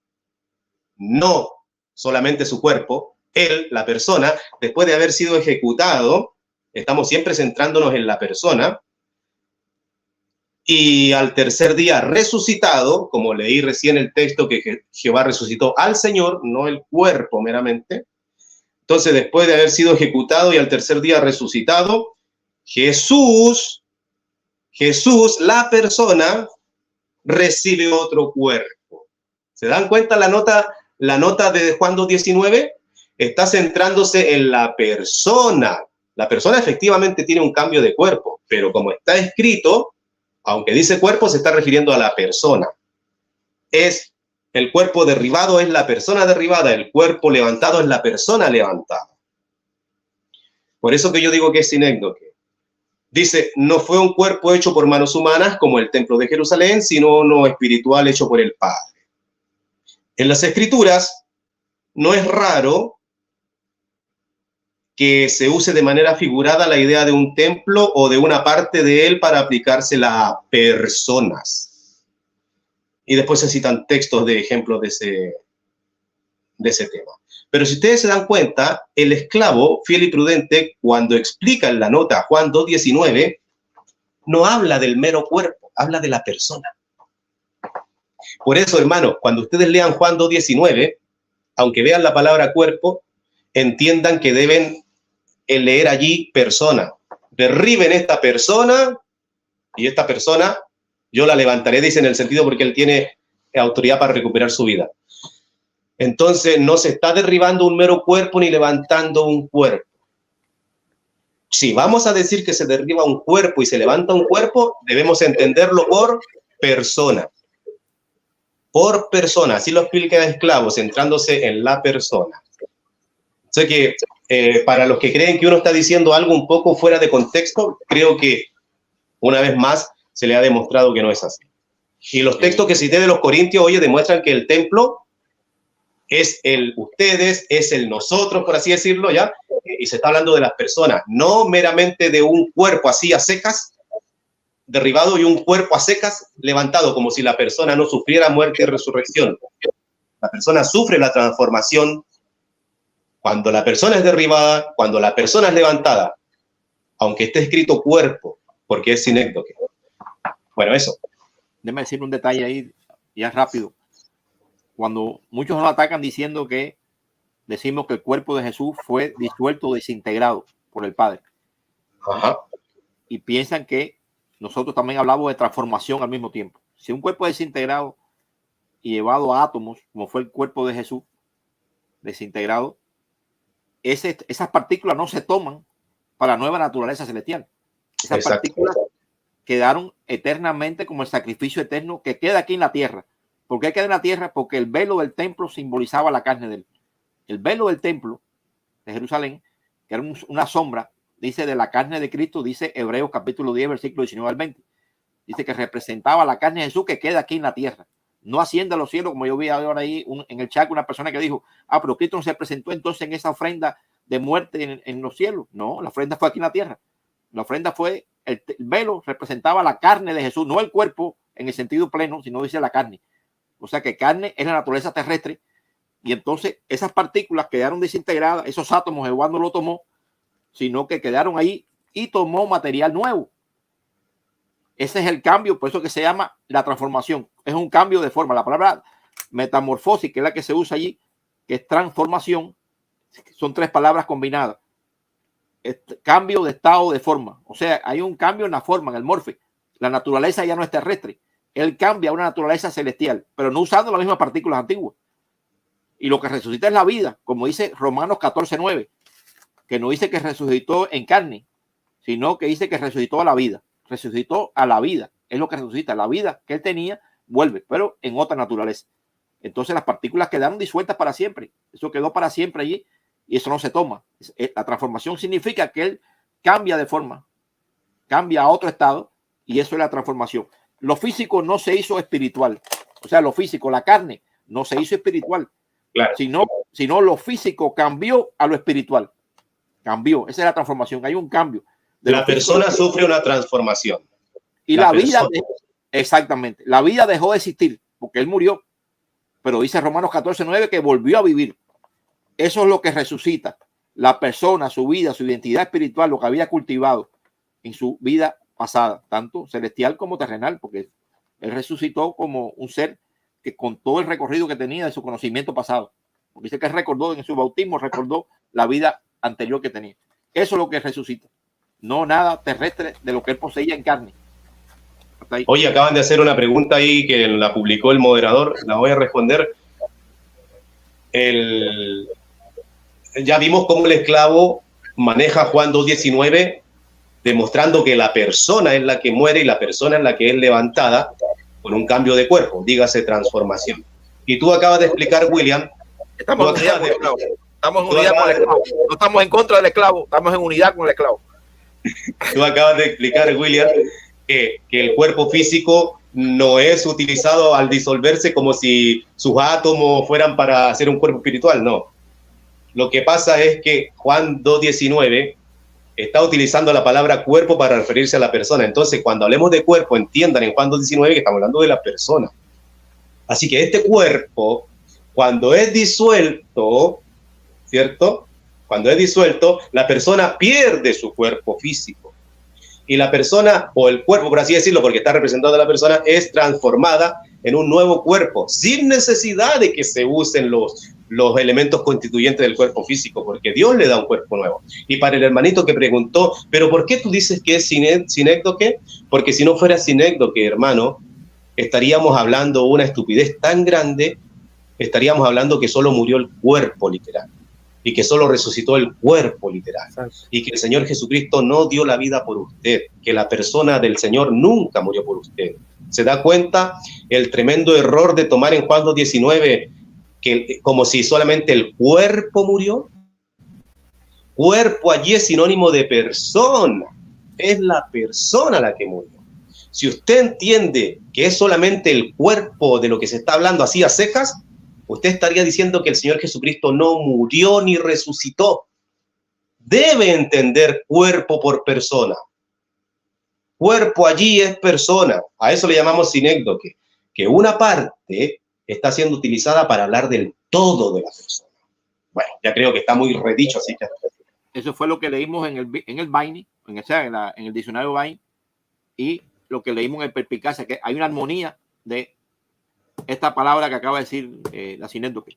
no solamente su cuerpo, él, la persona, después de haber sido ejecutado, estamos siempre centrándonos en la persona, y al tercer día resucitado, como leí recién el texto que Jehová resucitó al Señor, no el cuerpo meramente. Entonces, después de haber sido ejecutado y al tercer día resucitado, Jesús, la persona, recibe otro cuerpo. ¿Se dan cuenta la nota de Juan 2:19? Está centrándose en la persona. La persona efectivamente tiene un cambio de cuerpo, pero como está escrito, aunque dice cuerpo, se está refiriendo a la persona. Es el cuerpo derribado, es la persona derribada, el cuerpo levantado es la persona levantada. Por eso que yo digo que es sinécdoque. Dice, no fue un cuerpo hecho por manos humanas como el templo de Jerusalén, sino uno espiritual hecho por el Padre. En las Escrituras no es raro que se use de manera figurada la idea de un templo o de una parte de él para aplicársela a personas. Y después se citan textos de ejemplos de ese tema. Pero si ustedes se dan cuenta, el esclavo fiel y prudente, cuando explica en la nota Juan 2:19, no habla del mero cuerpo, habla de la persona. Por eso, hermanos, cuando ustedes lean Juan 2:19, aunque vean la palabra cuerpo, entiendan que deben leer allí persona. Derriben esta persona y esta persona yo la levantaré, dice en el sentido porque él tiene autoridad para recuperar su vida. Entonces no se está derribando un mero cuerpo ni levantando un cuerpo. Si vamos a decir que se derriba un cuerpo y se levanta un cuerpo, debemos entenderlo por persona. Por persona, así lo explica Esclavo, centrándose en la persona. O sea que para los que creen que uno está diciendo algo un poco fuera de contexto, creo que una vez más se le ha demostrado que no es así. Y los textos que cité de los Corintios, oye, demuestran que el templo es el ustedes, es el nosotros, por así decirlo, ¿ya? Y se está hablando de las personas, no meramente de un cuerpo así a secas, derribado, y un cuerpo a secas levantado, como si la persona no sufriera muerte y resurrección. La persona sufre la transformación cuando la persona es derribada, cuando la persona es levantada, aunque esté escrito cuerpo, porque es sinécdoque. Bueno, eso. Déjame decir un detalle ahí, ya rápido. Cuando muchos nos atacan diciendo que decimos que el cuerpo de Jesús fue disuelto o desintegrado por el Padre. Ajá. Y piensan que nosotros también hablamos de transformación al mismo tiempo. Si un cuerpo es desintegrado y llevado a átomos, como fue el cuerpo de Jesús, desintegrado, esas partículas no se toman para la nueva naturaleza celestial. Esas Exacto. partículas quedaron eternamente como el sacrificio eterno que queda aquí en la tierra. ¿Por qué queda en la tierra? Porque el velo del templo simbolizaba la carne de él. El velo del templo de Jerusalén, que era una sombra, dice, de la carne de Cristo, dice Hebreos capítulo 10, versículo 19 al 20. Dice que representaba la carne de Jesús que queda aquí en la tierra. No asciende a los cielos, como yo vi ahora ahí en el chat una persona que dijo, pero Cristo no se presentó entonces en esa ofrenda de muerte en los cielos. No, la ofrenda fue aquí en la tierra. La ofrenda fue, el velo representaba la carne de Jesús, no el cuerpo en el sentido pleno, sino dice la carne. O sea que carne es la naturaleza terrestre, y entonces esas partículas quedaron desintegradas, esos átomos Jehová no lo tomó, sino que quedaron ahí y tomó material nuevo. Ese es el cambio, por eso que se llama la transformación. Es un cambio de forma. La palabra metamorfosis, que es la que se usa allí, que es transformación, son tres palabras combinadas. Cambio de estado de forma. O sea, hay un cambio en la forma, en el morfe. La naturaleza ya no es terrestre. Él cambia a una naturaleza celestial, pero no usando las mismas partículas antiguas. Y lo que resucita es la vida, como dice Romanos 14:9, que no dice que resucitó en carne, sino que dice que resucitó a la vida. Resucitó a la vida, es lo que resucita. La vida que él tenía vuelve, pero en otra naturaleza. Entonces las partículas quedaron disueltas para siempre. Eso quedó para siempre allí y eso no se toma. La transformación significa que él cambia de forma, cambia a otro estado, y eso es la transformación. lo físico no se hizo espiritual. O sea, lo físico, la carne, no se hizo espiritual. Claro. Sino lo físico cambió a lo espiritual. Cambió. Esa es la transformación. Hay un cambio. La persona sufre una transformación. Y la vida, exactamente, la vida dejó de existir porque él murió. Pero dice Romanos 14:9 que volvió a vivir. Eso es lo que resucita. La persona, su vida, su identidad espiritual, lo que había cultivado en su vida pasada, tanto celestial como terrenal, porque él resucitó como un ser que con todo el recorrido que tenía de su conocimiento pasado. Porque dice que recordó en su bautismo, recordó la vida anterior que tenía. Eso es lo que resucita. No nada terrestre de lo que él poseía en carne. Oye, acaban de hacer una pregunta ahí que la publicó el moderador, la voy a responder. Ya vimos cómo el esclavo maneja Juan 2:19, demostrando que la persona es la que muere y la persona es la que es levantada con un cambio de cuerpo, dígase transformación. Y tú acabas de explicar, William. Estamos en unidad con el esclavo. Estamos en unidad con el esclavo. No estamos en contra del esclavo, estamos en unidad con el esclavo. Tú acabas de explicar, William, que el cuerpo físico no es utilizado al disolverse como si sus átomos fueran para hacer un cuerpo espiritual, no. Lo que pasa es que Juan 2:19 está utilizando la palabra cuerpo para referirse a la persona. Entonces, cuando hablemos de cuerpo, entiendan en Juan 2:19 que estamos hablando de la persona. Así que este cuerpo, cuando es disuelto, ¿cierto? Cuando es disuelto, la persona pierde su cuerpo físico. Y la persona, o el cuerpo, por así decirlo, porque está representando a la persona, es transformada en un nuevo cuerpo, sin necesidad de que se usen los elementos constituyentes del cuerpo físico, porque Dios le da un cuerpo nuevo. Y para el hermanito que preguntó, ¿pero por qué tú dices que es sinécdoque? Porque si no fuera sinécdoque, hermano, estaríamos hablando una estupidez tan grande, estaríamos hablando que solo murió el cuerpo literal, y que solo resucitó el cuerpo literal, y que el Señor Jesucristo no dio la vida por usted, que la persona del Señor nunca murió por usted. ¿Se da cuenta el tremendo error de tomar en Juan 2:19 que como si solamente el cuerpo murió? Cuerpo allí es sinónimo de persona, es la persona la que murió. Si usted entiende que es solamente el cuerpo de lo que se está hablando así a secas, usted estaría diciendo que el Señor Jesucristo no murió ni resucitó. Debe entender cuerpo por persona. Cuerpo allí es persona. A eso le llamamos sinécdoque, que una parte está siendo utilizada para hablar del todo de la persona. Bueno, ya creo que está muy redicho, así que... Eso fue lo que leímos en el Viine, en el diccionario Viine, y lo que leímos en el Perspicacia, que hay una armonía de esta palabra que acaba de decir la sinécdoque.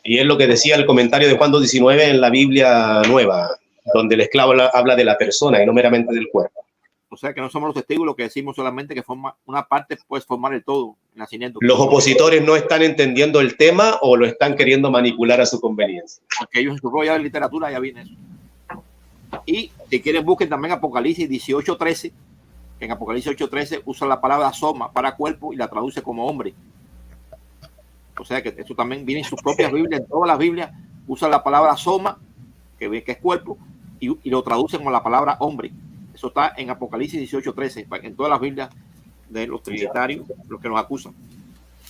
Y es lo que decía el comentario de Juan 2:19 en la Biblia Nueva, donde el esclavo habla de la persona y no meramente del cuerpo. O sea que no somos los testigos, lo que decimos solamente que forma una parte puede formar el todo en la sinécdoque. Los opositores no están entendiendo el tema o lo están queriendo manipular a su conveniencia. Porque ellos en su rollo de literatura ya viene eso. Y si quieren busquen también Apocalipsis 18:13. En Apocalipsis 8:13 usa la palabra soma para cuerpo y la traduce como hombre. O sea que eso también viene en sus propias Biblias, en todas las Biblias usa la palabra soma, que es cuerpo, y lo traducen como la palabra hombre. Eso está en Apocalipsis 18:13, en todas las Biblias de los trinitarios, los que nos acusan.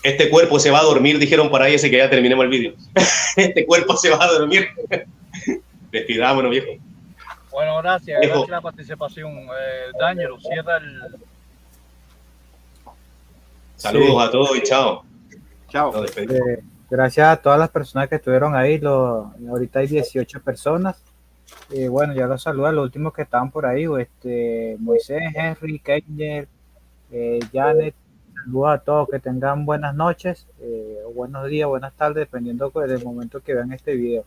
Este cuerpo se va a dormir, dijeron por ahí, así que ya terminemos el vídeo. Este cuerpo se va a dormir. Despidámonos, viejo. Bueno, gracias. Gracias por la participación. D'Angelo, cierra el... Saludos a todos y chao. Chao. Gracias a todas las personas que estuvieron ahí. Ahorita hay 18 personas. Bueno, ya los saludo a los últimos que estaban por ahí. Moisés, Henry, Keiner, Janet. Saludos a todos. Que tengan buenas noches, buenos días, buenas tardes, dependiendo del momento que vean este video.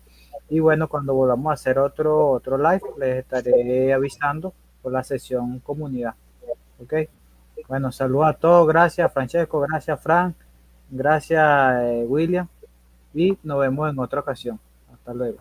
Y bueno, cuando volvamos a hacer otro live, les estaré avisando por la sesión comunidad. Ok. Bueno, saludos a todos. Gracias, Francesco. Gracias, Frank. Gracias, William. Y nos vemos en otra ocasión. Hasta luego.